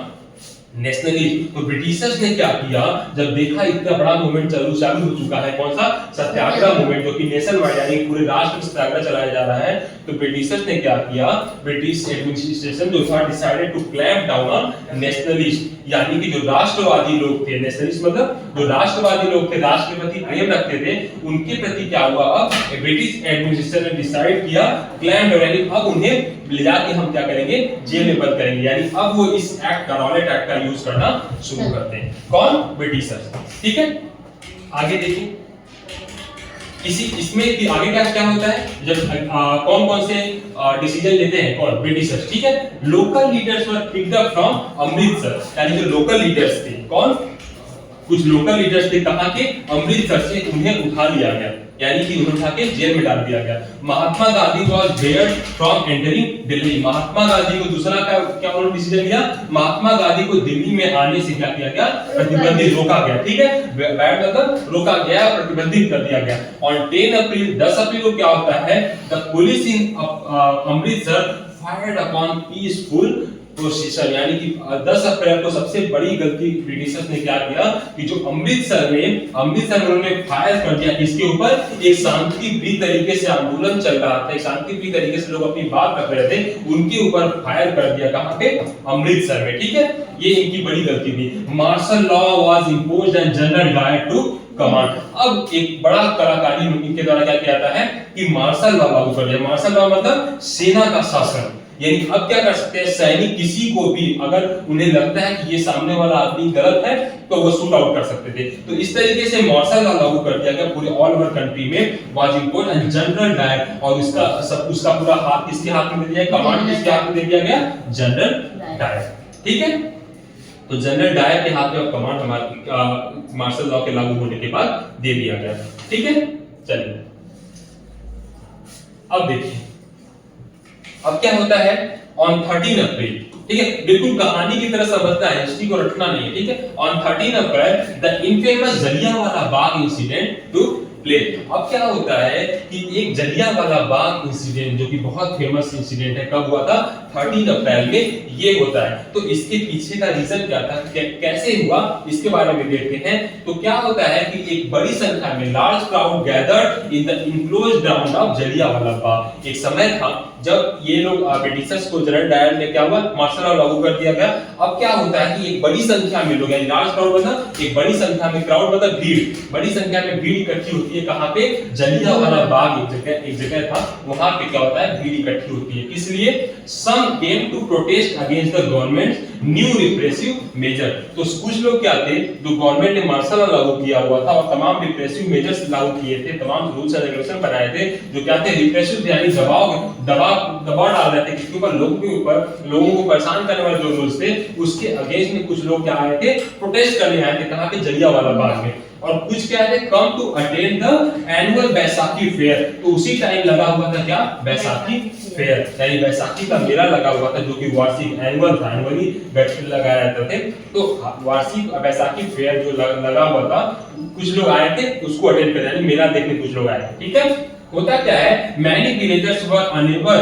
nationalism. तो ब्रिटिशर्स ने क्या किया, जब देखा इतना बड़ा मूवमेंट चालू हो चुका है, कौन सा, सत्याग्रह मूवमेंट, जो कि नेशन वाइड यानी पूरे राष्ट्र में सत्याग्रह चलाया जा रहा है, तो ब्रिटिशर्स ने क्या किया, ब्रिटिश एडमिनिस्ट्रेशन जो था decided to clamp down on nationalist, यानी कि जो राष्ट्रवादी लोग थे, नेशनलिस्ट मतलब जो राष्ट्रवादी लोग थे, राष्ट्र के प्रति प्रेम रखते थे, उनके प्रति क्या हुआ, अब ब्रिटिश एडमिनिस्ट्रेशन ने डिसाइड किया क्लैंप डाउन, यानी अब उन्हें ले जाके हम क्या करेंगे, जेल में बंद करेंगे, यानी अब वो इस एक्ट का, रॉलेट एक्ट का यूज करना शुरू करते हैं। कौन, ब्रिटिशर्स, ठीक है। आगे देखिए इसमें कि आगे क्या होता है, जब कौन से डिसीजन लेते हैं, कौन, ब्रिटिशर्स, ठीक है। Local leaders were picked up from Amritsar, यानी जो लोकल लीडर्स थे, कौन, कुछ लोकल लीडर्स थे कहां के, अमृतसर से, उन्हें उठा लिया गया, यानी कि उन्हें उठा के जेल में डाल दिया गया। Mahatma Gandhi was barred from entering Delhi, Mahatma Gandhi को दूसरा क्या उन्होंने डिसीजन लिया, महात्मा गांधी को दिल्ली में आने से क्या किया गया, प्रतिबंधित, रोका गया, ठीक है। बैड मतलब रोका गया, प्रतिबंधित कर दिया गया। ऑन 10 अप्रैल को क्या होता है, the police in Amritsar fired upon peaceful procession, यानी कि 10 अप्रैल को सबसे बड़ी गलती ब्रिटिशर्स ने क्या किया कि जो अमृतसर में उन्होंने फायर कर दिया, इसके ऊपर एक शांतिप्रिय तरीके से आंदोलन चल रहा था, एक शांतिप्रिय तरीके से लोग अपनी बात कर रहे थे, उनके ऊपर फायर कर दिया, कहां पे, अमृतसर में, ठीक है। ये इनकी बड़ी गलती थी। Martial law was imposed and General Dyer to command. अब एक बड़ा कलाकारी इनके द्वारा क्या किया जाता है कि मार्शल लॉ लागू कर दिया। मार्शल लॉ मतलब सेना का शासन, यानी अब क्या कर सकते हैं, सैनिक किसी को भी अगर उन्हें लगता है कि ये सामने वाला आदमी गलत है तो वो शूट आउट कर सकते थे। तो इस तरीके से मार्शल लॉ लागू कर दिया गया पूरे ऑल ओवर कंट्री में। Was imposed and General Dyer, और उसका पूरा हाथ किसके हाथ में दे दिया, कमांड किसके हाथ में दे दिया गया, जनरल डायर, ठीक है। तो जनरल डायर के हाथ में कमांड हमारे मार्शल लॉ के लागू होने के बाद दे दिया गया, ठीक है। चलिए अब देखिए अब क्या होता है, ऑन 13 अप्रैल, ठीक है, बिल्कुल कहानी की तरह समझना है, हिस्ट्री को रटना नहीं है, ठीक है। On 13 April the infamous Jallianwala Bagh incident took place. अब क्या होता है कि एक जलियांवाला बाग इंसिडेंट, जो कि बहुत फेमस इंसिडेंट है, कब हुआ था, 13 अप्रैल में ये होता है। तो इसके पीछे का रीजन क्या था, कैसे हुआ, इसके बारे में देखते हैं। तो क्या होता है कि एक बड़ी संख्या में large crowd gathered in the enclosed ground of Jallianwala Bagh. एक समय था जब ये लोग ब्रिटिशर्स को जनरल डायर ने क्या हुआ, मार्शल लॉ लागू कर दिया गया। अब क्या होता है कि एक बड़ी संख्या में लोग, यानी लार्ज क्राउड मतलब एक बड़ी संख्या में, क्राउड मतलब भीड़, बड़ी संख्या में भीड़ इकट्ठी होती है, कहां पे, जलियांवाला बाग एक जगह था, वहां पे क्या होता है, भीड़ इकट्ठी होती है, किस लिए, some came to protest against the government new repressive measure. तो कुछ लोग क्या थे, जो गवर्नमेंट ने मार्शल लॉ लागू किया हुआ था और तमाम रिप्रेसिव मेजर्स लागू किए थे, तमाम रूल्स एंड रेगुलेशन बनाए थे, जो क्या थे, रिप्रेसिव, यानी दबाव डाल रहे थे किसके ऊपर, लोगों को परेशान करने वाले जो रूल्स थे, उसके अगेंस्ट में कुछ लोग क्या आए थे, प्रोटेस्ट करने आए थे, कहां पे, जलियांवाला बाग में। और कुछ क्या है, come to attend the annual Baisakhi fair. तो उसी टाइम लगा हुआ था क्या, बैसाखी फेयर, यानी बैसाखी का मेला लगा हुआ था, जो कि वार्षिक एनुअल था, एनुअली लगाया जाता थे। तो वार्षिक बैसाखी फेयर जो लगा हुआ था, कुछ लोग आए थे उसको अटेंड करने, यानी मेला देखने कुछ लोग आए थे, ठीक है। होता क्या है, many villagers were unable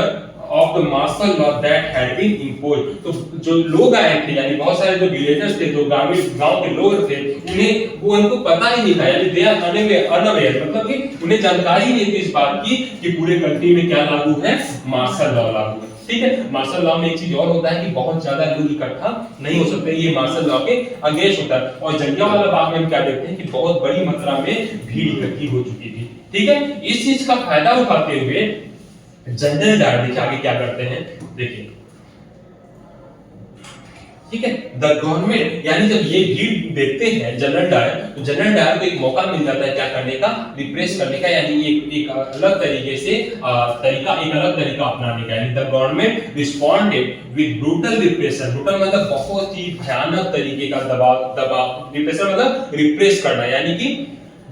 of the martial law that had been imposed. तो जो लोग आए थे, यानी बहुत सारे जो विलेजर्स थे, जो गांव के लोग थे, उनको पता ही नहीं था, यानी दे आर अनअवेयर, मतलब कि उन्हें जानकारी नहीं थी इस बात की कि पूरे कंट्री में क्या लागू है, मार्शल लॉ लागू है। ठीक है, मार्शल लॉ में एक चीज और होता है कि बहुत ज्यादा लोग इकट्ठा नहीं हो सकते, ये मार्शल लॉ के अगेंस्ट होता है। और जलियांवाला बाग में हम क्या देखते हैं कि बहुत बड़ी मात्रा में भीड़ इकट्ठी हो चुकी थी। ठीक है, इस चीज का फायदा उठाते हुए जनरल डायर देखिए आगे क्या करते हैं, देखिए। ठीक है, द गवर्नमेंट, यानी जब ये भीड़ देखते हैं जनरल डायर, तो जनरल डायर को एक मौका मिल जाता है क्या करने का, रिप्रेस करने का, यानी एक अलग तरीके से एक अलग तरीका अपनाने का। यानी the government responded with brutal repression. Brutal मतलब बहुत ही भयानक तरीके का दबाव, रिप्रेशन मतलब रिप्रेस करना, यानी कि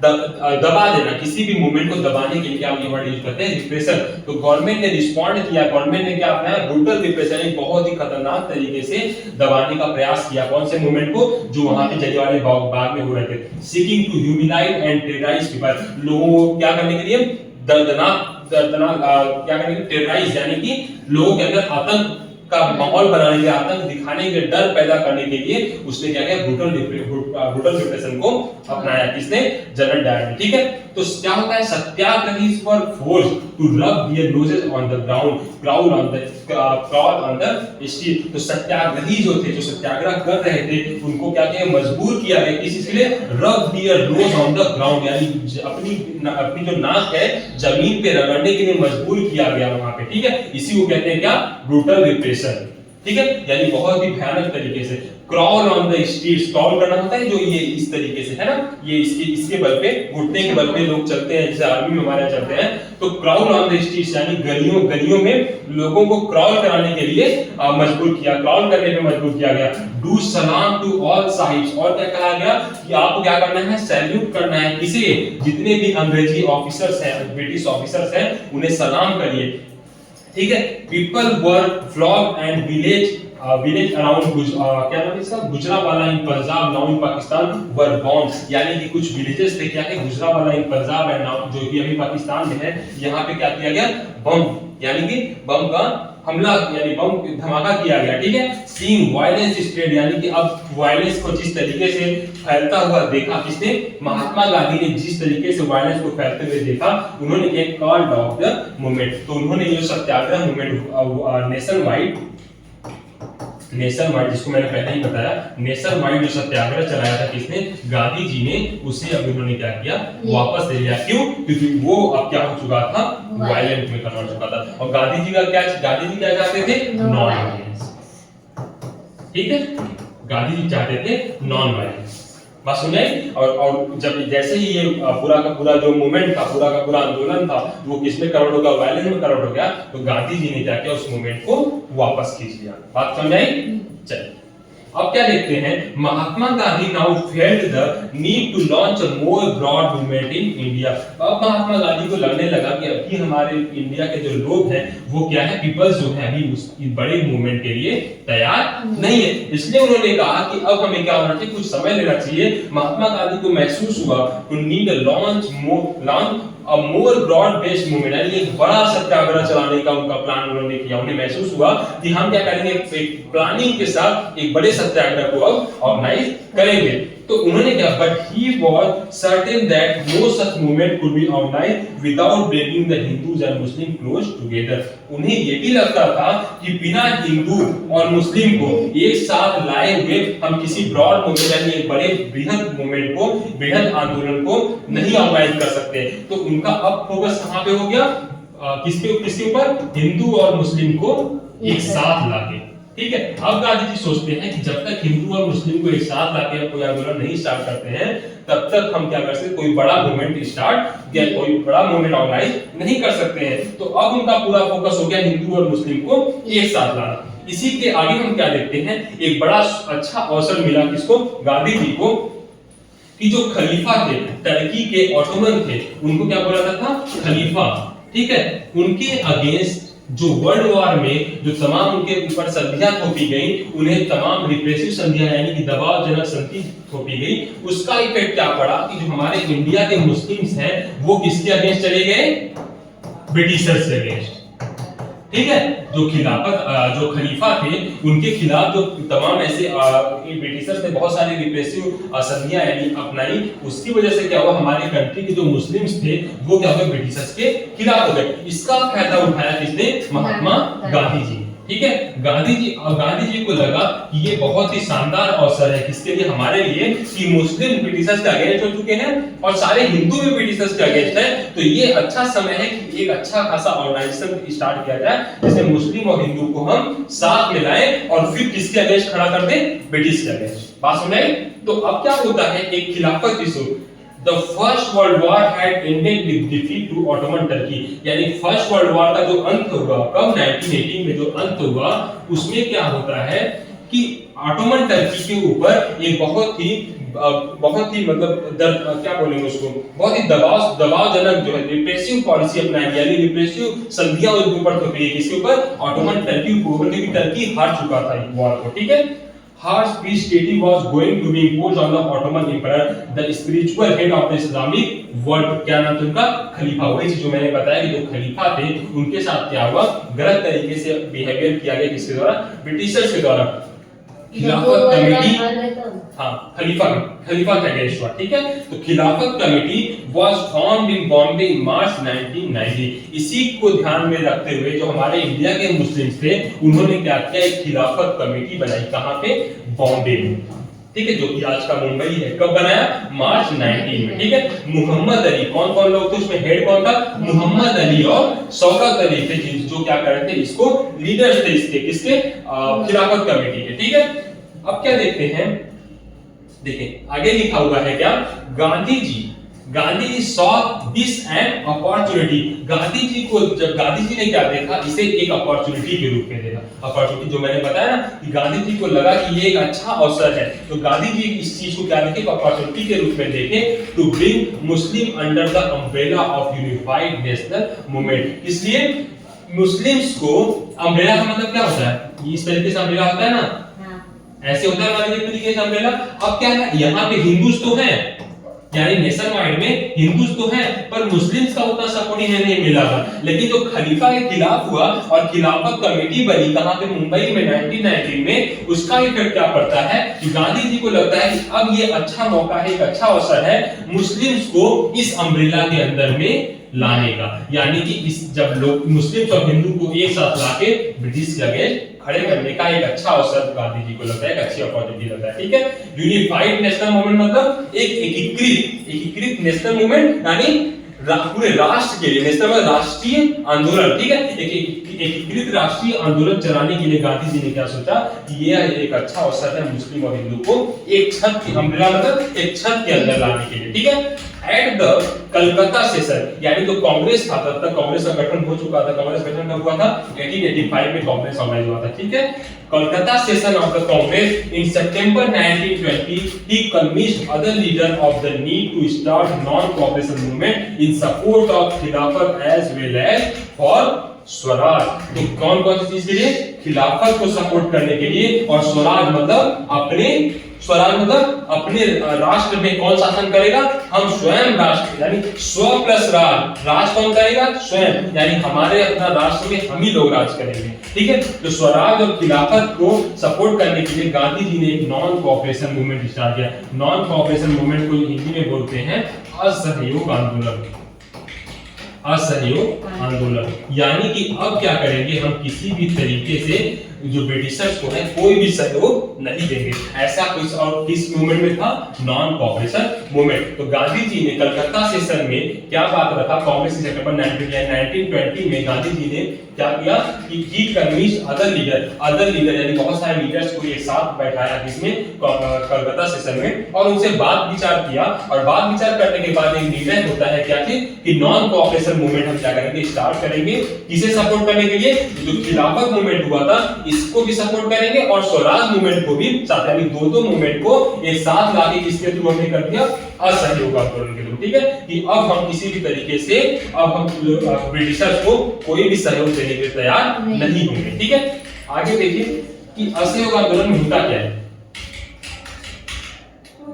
दबा देना, किसी भी मूवमेंट को दबाने के लिए क्या ये वर्ड यूज करते हैं, रिप्रेशन। तो गवर्नमेंट ने रिस्पॉन्ड किया, गवर्नमेंट ने क्या अपनाया, ब्रूटल रिप्रेशन, एक बहुत ही खतरनाक तरीके से दबाने का प्रयास किया। कौन से मूवमेंट को, जो वहां पे जलियांवाला बाग में हो रहे थे। Seeking to humiliate and terrorize people, लोगों को क्या करने के लिए, दर्दनाक क्या करने के लिए, टेरराइज, यानी कि लोगों के अंदर आतंक का माहौल बनाने के लिए, आतंक दिखाने के लिए, डर पैदा करने के लिए उसने क्या किया, ब्रूटल रिप्रेशन को अपनाया। किसने, जनरल डायर ने। ठीक है, तो क्या होता है, satyagrahis were forced to rub their noses on the ground, crawl on the street. तो सत्याग्रही जो थे, जो सत्याग्रह कर रहे थे, उनको क्या किया, मजबूर किया गया किसी के लिए, रब their nose on the ground, यानी अपनी जो नाक है जमीन पे रगड़ने के लिए मजबूर किया गया वहां पे। ठीक है, इसी को कहते हैं क्या, ब्रूटल रिप्रेशन। ठीक है, यानी बहुत ही भयानक तरीके से। Crawl on the streets, crawl करना होता है जो ये इस तरीके से है ना, ये इसके बल पे, घुटने के बल पे लोग चलते हैं, जैसे आर्मी में हमारे चलते हैं। तो क्रॉल ऑन द स्ट्रीट्स यानी गलियों में लोगों को क्रॉल कराने के लिए मजबूर किया, क्रॉल करने पे मजबूर किया गया। डू सलाम टू ऑल साहिब्स, और क्या कहा गया कि आपको क्या करना है, सैल्यूट करना है किसे, जितने भी अंग्रेजी ऑफिसर्स हैं, ब्रिटिश ऑफिसर्स हैं, उन्हें सलाम करिए। ठीक है, people were flogged and village around क्या नाम है इसका, Gujranwala in Punjab now in Pakistan were bombed, यानी कि कुछ विलेजेस थे क्या है, गुजरावाला इन पंजाब है नाउ, जो कि अभी पाकिस्तान में है। यहाँ पे क्या किया गया, बम, यानी कि बम का हमला, यानी बम धमाका किया गया। ठीक है, सीइंग वायलेंस स्प्रेड, यानी कि अब वायलेंस को जिस तरीके से फैलता हुआ देखा, किसने, महात्मा गांधी ने जिस तरीके से वायलेंस को फैलते हुए देखा, उन्होंने एक कॉल्ड ऑफ द मूवमेंट, तो उन्होंने ये सत्याग्रह मूवमेंट नेशन वाइड, जिसको मैंने पहले ही बताया, नेशन वाइड जो सत्याग्रह चलाया था किसने, गांधी जी ने, उसे अब उन्होंने क्या किया, वापस ले लिया। क्यों, क्योंकि वो अब क्या हो चुका था, वायलेंट में कन्वर्ट हो चुका था। और गांधी जी क्या चाहते थे, नॉन वायलेंस। ठीक है, गांधी जी चाहते थे नॉन वायलेंस। बात सुने, और जब जैसे ही ये पूरा का पूरा जो मूवमेंट था, पूरा का पूरा आंदोलन था, वो किसमें कन्वर्ट हो गया, वायलेंस में कन्वर्ट हो गया, तो गांधी जी ने क्या किया, उस मूवमेंट को वापस खींच लिया। बात समझ आई? चलिए अब क्या देखते हैं, Mahatma Gandhi now felt the need to launch a more broad movement in India. अब महात्मा गांधी को लगने लगा कि अभी हमारे इंडिया के जो लोग हैं वो क्या है, पीपल्स जो है अभी उस बड़े मूवमेंट के लिए तैयार नहीं है। इसलिए उन्होंने कहा कि अब हमें क्या होना चाहिए, कुछ समय लेना चाहिए। महात्मा गांधी को महसूस हुआ to need a launch a more broad based movement, यानी एक बड़ा सत्याग्रह चलाने का उनका प्लान उन्होंने किया। उन्हें महसूस हुआ कि हम क्या करेंगे, एक प्लानिंग के साथ एक बड़े सत्याग्रह को अब ऑर्गेनाइज करेंगे। तो उन्होंने क्या, but he was certain that no such movement could be organised without bringing the Hindus and Muslim close together. उन्हें ये भी लगता था कि बिना हिंदू और मुस्लिम को एक साथ लाए हुए हम किसी ब्रॉड मूवमेंट, यानी एक बड़े बृहद मूवमेंट को, बृहद आंदोलन को नहीं ऑर्गेनाइज कर सकते। तो उनका अब फोकस कहां पे हो गया, किसके ऊपर, हिंदू और मुस्लिम को एक साथ लाके। ठीक है, अब गांधी जी सोचते हैं कि जब तक हिंदू और मुस्लिम को एक साथ लाके हम कोई आंदोलन नहीं स्टार्ट करते हैं, तब तक हम क्या कर सकते, कोई बड़ा मूवमेंट स्टार्ट या कोई बड़ा मूवमेंट ऑर्गेनाइज नहीं कर सकते हैं। तो अब उनका पूरा फोकस हो गया हिंदू और मुस्लिम को एक साथ लाना। इसी के आगे हम क्या देखते हैं, एक बड़ा अच्छा अवसर मिला किसको, गांधी जी को, कि जो खलीफा थे, टर्की के ऑटोमन थे, उनको क्या बोला जाता था, खलीफा। ठीक है, उनके अगेंस्ट जो वर्ल्ड वॉर में जो तमाम उनके ऊपर संधियां थोपी गई, उन्हें तमाम रिप्रेसिव संधियां यानी कि दबावजनक संधि थोपी गई, उसका इफेक्ट क्या पड़ा कि जो हमारे इंडिया के मुस्लिम्स हैं वो किसके अगेंस्ट चले गए, ब्रिटिशर्स के अगेंस्ट। ठीक है। जो जो खलीफा थे उनके खिलाफ जो तमाम ऐसे ब्रिटिशर्स ने बहुत सारी रिप्रेसिव संधियां यानी अपनाई, उसकी वजह से क्या हुआ, हमारे कंट्री के जो मुस्लिम्स थे वो क्या हुए, ब्रिटिशर्स के खिलाफ हो गए। इसका फायदा उठाया किसने, महात्मा गांधी जी, ठीक है। गांधी जी को लगा कि ये बहुत ही शानदार अवसर है किसके लिए, हमारे लिए, कि मुस्लिम ब्रिटिशर्स के अगेंस्ट हो चुके हैं और सारे हिंदू भी ब्रिटिशर्स के अगेंस्ट है, तो ये अच्छा समय है कि एक अच्छा खासा ऑर्गेनाइजेशन स्टार्ट किया जाए जिसमें मुस्लिम और हिंदू को हम साथ में लाएं और फिर किसके अगेंस्ट खड़ा कर दें, ब्रिटिश के अगेंस्ट। बात समझ आई? तो अब क्या होता है, एक खिलाफत issue, The First World War had ended with defeat to Ottoman Turkey, यानी फर्स्ट वर्ल्ड वॉर का जो अंत हुआ, कब 1918 में जो अंत हुआ, उसमें क्या होता है कि ऑटोमन टर्की के ऊपर एक बहुत ही मतलब क्या बोलेंगे उसको, बहुत ही दबावजनक जो है रिप्रेसिव पॉलिसी अपनाई गई, यानी रिप्रेसिव संधियां उनके ऊपर तो हुई, किसके ऊपर, ऑटोमन टर्की के ऊपर, क्योंकि टर्की हार चुका था वॉर को, ठीक है। Harsh peace treaty was going to be imposed on the Ottoman Emperor, the spiritual head of the Islamic world। क्या नाम था उनका, खलीफा। वही चीज जो मैंने बताया कि जो खलीफा थे उनके साथ क्या हुआ, गलत तरीके से बिहेवियर किया गया, किसके द्वारा, ब्रिटिशर्स के द्वारा। खिलाफत कमेटी, हाँ, खलीफा के अगेंस्ट हुआ, ठीक है। तो Khilafat committee was formed in Bombay in March 1990। इसी को ध्यान में रखते हुए जो हमारे इंडिया के मुस्लिम्स थे उन्होंने क्या किया, एक खिलाफत कमेटी बनाई, कहां पे, बॉम्बे में, ठीक है, जो कि आज का मुंबई है। कब बनाया, मार्च 19 में, ठीक है। मोहम्मद अली, कौन कौन लोग थे उसमें, हेड कौन था, मोहम्मद अली और शौकत अली थे, जो क्या कर रहे थे, इसको लीडर्स थे इसके, किसके, खिलाफत कमेटी के, ठीक है। अब क्या देखते हैं, देखिए आगे लिखा हुआ है क्या, Gandhi ji saw this an opportunity. Gandhi ji को, जब गांधी जी ने क्या देखा, इसे एक अपॉर्चुनिटी के रूप में देखा। अपॉर्चुनिटी जो मैंने बताया ना कि गांधी जी को लगा कि ये एक अच्छा अवसर है, तो गांधी जी इस चीज को क्या देखे, अपॉर्चुनिटी के रूप में देखे, to bring Muslim under the umbrella of unified national movement. इसलिए मुस्लिम्स को, अम्ब्रेला का मतलब क्या होता है, इस तरीके से अम्ब्रेला होता है ना, ऐसे होता है मान लीजिए तरीके से अम्ब्रेला। अब क्या है, यहाँ पे हिंदूज तो हैं, यानी नेशन वाइड में हिंदूज तो हैं, पर मुस्लिम्स का उतना सपोर्ट ही नहीं मिला था। लेकिन जो खलीफा के खिलाफ हुआ और खिलाफत कमेटी बनी कहां पे, मुंबई में 1919 में, उसका इफेक्ट क्या पड़ता है कि गांधी जी को लगता है कि अब ये अच्छा मौका है, एक अच्छा अवसर है मुस्लिम्स को इस अम्ब्रेला के अंदर में लाने का, यानी कि इस जब लोग मुस्लिम्स और हिंदू को एक साथ लाके ब्रिटिश के अगेंस्ट खड़े करने का एक अच्छा अवसर गांधी जी को लगता है, एक अच्छी अपॉर्चुनिटी लगता है, ठीक है। यूनिफाइड नेशनल मूवमेंट मतलब एक एकीकृत नेशनल मूवमेंट, यानी पूरे राष्ट्र के लिए, नेशनल मतलब राष्ट्रीय आंदोलन, ठीक है। एकीकृत राष्ट्रीय आंदोलन चलाने के लिए गांधी जी ने क्या सोचा कि ये एक अच्छा अवसर है मुस्लिम और हिंदू को एक छत की, अम्ब्रेला मतलब एक छत के अंदर लाने के लिए, ठीक है। एट द कलकत्ता सेशन, यानी तो कांग्रेस था, तब तक कांग्रेस का गठन हो चुका था। कांग्रेस गठन कब हुआ था, 1885 में कांग्रेस ऑर्गेनाइज हुआ था, ठीक है। Calcutta session of the Congress in September 1920 he convinced other leader of the need to start non-cooperation movement in support of खिलाफत as well as for Swaraj. तो कौन कौन सी चीज के लिए, खिलाफत को सपोर्ट करने के लिए, और स्वराज मतलब अपने राष्ट्र में कौन शासन करेगा, हम स्वयं राष्ट्र, यानी स्व प्लस राज कौन करेगा, स्वयं, यानी हमारे अपना राष्ट्र में हम ही लोग राज करेंगे, ठीक है। तो स्वराज और खिलाफत को सपोर्ट करने के लिए गांधी जी ने एक नॉन कोऑपरेशन मूवमेंट स्टार्ट किया। नॉन कोऑपरेशन मूवमेंट को हिंदी में बोलते हैं असहयोग आंदोलन। यानी कि अब क्या करेंगे, हम किसी भी तरीके से जो ब्रिटिशर्स को है कोई भी सहयोग नहीं देंगे। ऐसा कुछ, और किस मूवमेंट में था, नॉन कोऑपरेशन मूवमेंट। तो गांधी जी ने कलकत्ता सेशन में क्या बात रखा, कांग्रेस के सितंबर 1920 में गांधी जी ने क्या किया कि ही कन्विंस्ड अदर लीडर यानी बहुत सारे लीडर्स को एक साथ बैठाया जिसमें कलकत्ता सेशन में, और उनसे बात विचार किया, और बात विचार करने के बाद एक निर्णय होता है क्या कि नॉन कोऑपरेशन मूवमेंट हम क्या करेंगे, स्टार्ट करेंगे। किसे सपोर्ट करने के लिए, जो खिलाफत मूवमेंट हुआ था इसको भी सपोर्ट करेंगे और स्वराज मूवमेंट को भी साथ, यानी दो मूवमेंट को एक साथ लाके किसके थ्रू हमने कर दिया, असहयोग आंदोलन के थ्रू, ठीक है। कि अब हम किसी भी तरीके से, अब हम ब्रिटिशर्स को कोई भी सहयोग देने के लिए तैयार नहीं होंगे, ठीक है। आगे देखिए कि असहयोग आंदोलन में होता क्या है,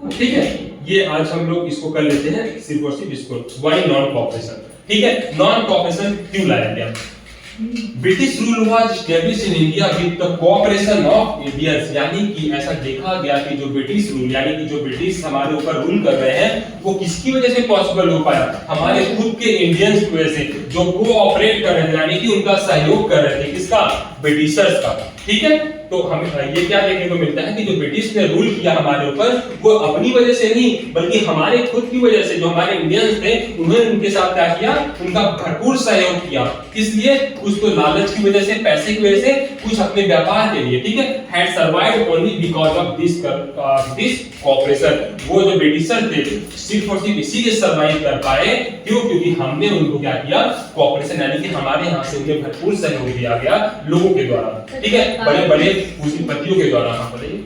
ठीक है। ये आज हम लोग इसको कर लेते हैं सिर्फ और सिर्फ इसको, व्हाई नॉन कोऑपरेशन, ठीक है। नॉन कोऑपरेशन क्यों लाया गया, British rule was established in India with the cooperation of Indians, यानी कि ऐसा देखा गया कि जो ब्रिटिश रूल यानी कि जो ब्रिटिश हमारे ऊपर रूल कर रहे हैं वो किसकी वजह से पॉसिबल हो पाया, हमारे खुद के इंडियंस की वजह से, जो कोऑपरेट कर रहे थे यानी कि उनका सहयोग कर रहे थे, किसका, ब्रिटिशर्स का। ठीक है, तो हमें ये क्या देखने को मिलता है कि जो ब्रिटिश ने रूल किया हमारे ऊपर वो अपनी वजह से नहीं बल्कि हमारे खुद की वजह से, जो हमारे इंडियंस थे उन्होंने उनके साथ क्या किया, उनका भरपूर सहयोग किया। किस लिए, कुछ तो लालच की वजह से, पैसे की वजह से, कुछ अपने व्यापार के लिए। ठीक है, had survived only because of this cooperation. वो जो ब्रिटिशर थे सिर्फ और सिर्फ इसीलिए सर्वाइव कर पाए, क्यों, क्योंकि हमने उनको क्या किया, कोऑपरेशन यानी कि हमारे यहाँ से उन्हें भरपूर सहयोग दिया गया लोगों के द्वारा। ठीक है, बड़े बड़े पूंजीपतियों के द्वारा। हाँ बताइए,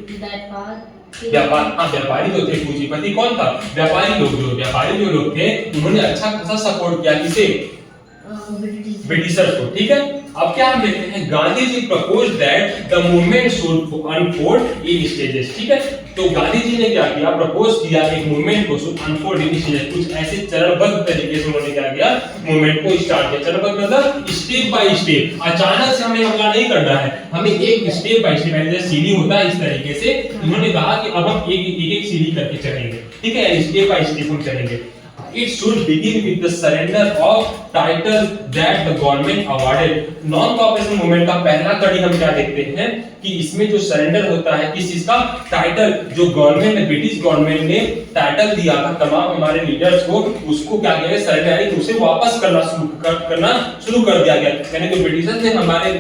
व्यापार, हाँ व्यापारी जो थे, पूंजीपति कौन था, व्यापारी लोग, जो व्यापारी जो लोग थे उन्होंने अच्छा खासा सपोर्ट किया किसे, ब्रिटिशर्स को। ठीक है, अब क्या हम देखते हैं, Gandhi ji propose that the movement should unfold in stages. ठीक है, तो गांधी जी ने क्या किया, प्रपोज किया एक मूवमेंट को शुड अनफोल्ड इन स्टेजेस, कुछ ऐसे चरणबद्ध तरीके से उन्होंने क्या किया, मूवमेंट को स्टार्ट किया। चरणबद्ध मतलब स्टेप बाय स्टेप, अचानक से हमें हमला नहीं करना है, हमें एक स्टेप बाय स्टेप, जैसे सीढ़ी होता है इस तरीके से उन्होंने कहा कि अब हम एक सीढ़ी करके चढ़ेंगे। ठीक है, स्टेप बाय स्टेप हम चढ़ेंगे। It should begin with the surrender of titles that the government awarded. Non cooperation movement का पहला कड़ी हम क्या देखते हैं कि इसमें जो सरेंडर होता है किस चीज का, टाइटल, जो गवर्नमेंट ने, ब्रिटिश गवर्नमेंट ने टाइटल दिया था तमाम हमारे लीडर्स को, उसको क्या किया गया, सरेंडर यानी कि उसे वापस करना शुरू कर दिया गया। यानी जो ब्रिटिशर्स ने हमारे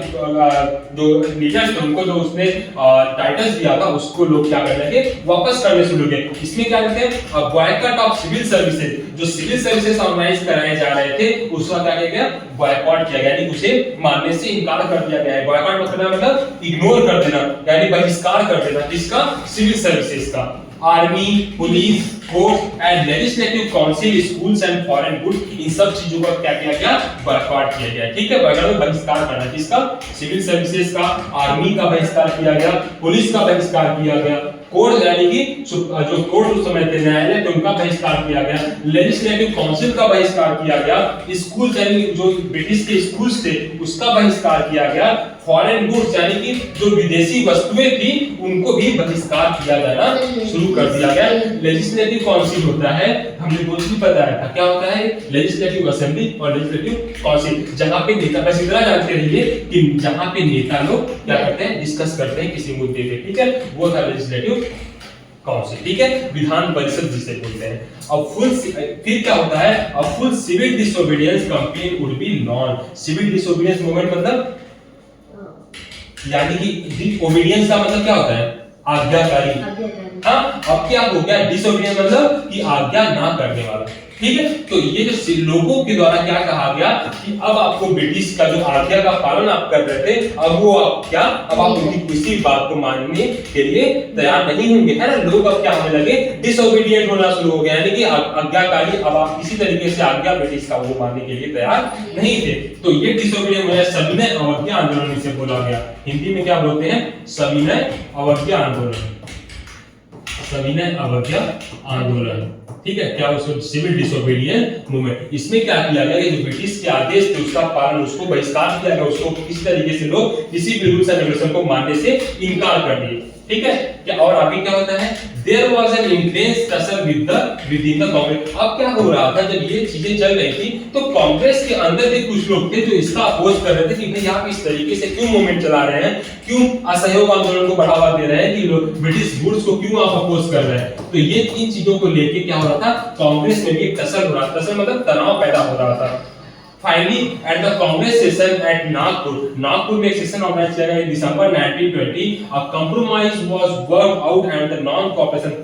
जो लीडर्स थे उनको जो उसने टाइटल्स दिया था उसको लोग क्या करने लगे, वापस करने शुरू किए। इसमें क्या कहते हैं, बॉयकॉट ऑफ सिविल सर्विसेज, जो सिविल सर्विसेज ऑर्गेनाइज कराए जा रहे थे उसका क्या किया गया, बॉयकॉट किया गया, यानी उसे मानने से इनकार कर दिया गया है। बॉयकॉट मतलब इग्नोर कर देना, यानी बहिष्कार कर देना, किसका, सिविल सर्विसेज का। Army, police, court and legislative council, schools and foreign good, इन सब चीजों का क्या किया गया, बॉयकॉट किया गया। ठीक है, बॉयकॉट बहिष्कार करना, किसका, सिविल सर्विसेज का, आर्मी का बहिष्कार किया गया, पुलिस का बहिष्कार किया गया, कोर्ट यानी कि जो कोर्ट उस समय थे न्यायालय थे उनका बहिष्कार किया गया, लेजिस्लेटिव काउंसिल का बहिष्कार किया गया, स्कूल यानी जो ब्रिटिश के स्कूल्स थे उसका बहिष्कार किया गया, फॉरेन गुड्स यानी कि जो विदेशी वस्तुएं थी उनको भी बहिष्कार किया जाना शुरू कर दिया गया। लेजिस्लेटिव काउंसिल होता है, हमने कुछ भी बताया था, क्या होता है, लेजिस्लेटिव असेंबली और लेजिस्लेटिव काउंसिल, जहां पे नेता, बस इतना जानते रहिए कि जहां पे नेता लोग क्या करते हैं, डिस्कस करते हैं किसी मुद्दे पे। ठीक है, वो था लेजिस्लेटिव काउंसिल। ठीक है, विधान परिषद जिसे बोलते हैं। अब फिर क्या होता है, अब full civil disobedience campaign would be launch. Civil disobedience movement मतलब यानी कि ओबीडियंस का मतलब क्या होता है, आज्ञाकारी। हाँ, अब क्या हो गया, डिसोबीडियंस मतलब कि आज्ञा ना करने वाला। ठीक है, तो ये जो लोगों के द्वारा क्या कहा गया कि अब आपको ब्रिटिश का जो आज्ञा का पालन आप कर रहे थे, अब वो आप क्या, अब आप उनकी किसी बात को मानने के लिए तैयार नहीं होंगे, है ना। लोग अब क्या होने लगे, डिसोबीडिएंट होना शुरू हो गया, यानी कि आज्ञाकारी, अब आप किसी तरीके से आज्ञा ब्रिटिश का वो मानने के लिए तैयार नहीं थे। तो ये डिसोबीडिएंट में सविनय अवज्ञा आंदोलन इसे बोला गया। हिंदी में क्या बोलते हैं, सविनय अवज्ञा आंदोलन, सविनय अवज्ञा आंदोलन। ठीक है, क्या उसको सिविल डिसोबीडियंस मूवमेंट। इसमें क्या किया गया कि जो ब्रिटिश के आदेश थे उसका पालन, उसको बहिष्कार किया गया, उसको किसी तरीके से लोग किसी भी रूल्स एंड रेगुलेशन को मानने से इनकार कर दिए। ठीक है, क्या और आगे क्या होता है, there was an intense tussle within the Congress. अब क्या हो रहा था, जब ये चीजें चल रही थी तो कांग्रेस के अंदर भी कुछ लोग थे जो इसका अपोज कर रहे थे कि भाई आप इस तरीके से क्यों मूवमेंट चला रहे हैं, क्यों असहयोग आंदोलन को बढ़ावा दे रहे हैं, कि लोग ब्रिटिश रूल्स को क्यों आप अपोज कर रहे हैं। तो ये तीन चीजों को लेके क्या हो रहा था, कांग्रेस में भी एक टसल हो रहा था, टसल मतलब तनाव पैदा हो रहा था। Finally, at the Congress session at Nagpur में एक सेशन ऑर्गेनाइज किया गया in December 1920, a compromise was worked out and the non-cooperation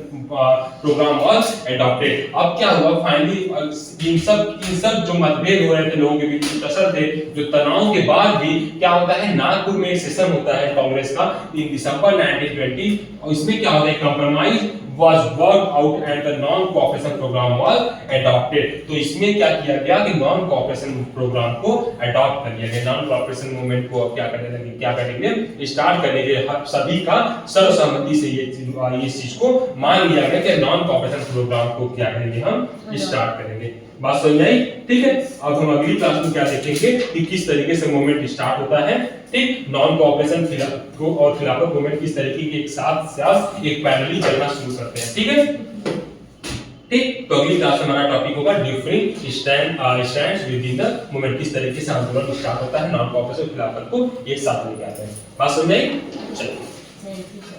program was adopted। अब क्या हुआ, फाइनली इन सब जो मतभेद हो रहे थे लोगों के बीच, टसल थे, जो तनाव के बाद भी क्या होता है, नागपुर में एक सेशन होता है कांग्रेस का इन दिसंबर 1920, और इसमें क्या होता है, compromise was worked out and the non-cooperation program was adopted। तो इसमें क्या किया गया कि नॉन कोऑपरेशन प्रोग्राम को अडॉप्ट कर लिया गया। नॉन कोऑपरेशन मूवमेंट को क्या करने लगे, क्या करेंगे, स्टार्ट करने के सभी का सर्वसम्मति से ये चीज को मान लिया दिया गया कि नॉन कॉपरेशन प्रोग्राम को क्या करेंगे, हम स्टार्ट करेंगे। बात समझ आई? ठीक है, अब हम अगली क्लास में क्या देखेंगे कि किस तरीके से मूवमेंट स्टार्ट होता है। ठीक, नॉन कॉपरेशन और खिलाफत मूवमेंट किस तरीके के एक साथ एक पैरेलली चलना शुरू करते हैं। ठीक है, ठीक, तो अगली क्लास में हमारा टॉपिक होगा different stands with in the movement, किस तरीके से आंदोलन स्टार्ट होता है, नॉन कॉपरेशन खिलाफत को एक साथ लेके आते हैं। बात समझ आई? चलो।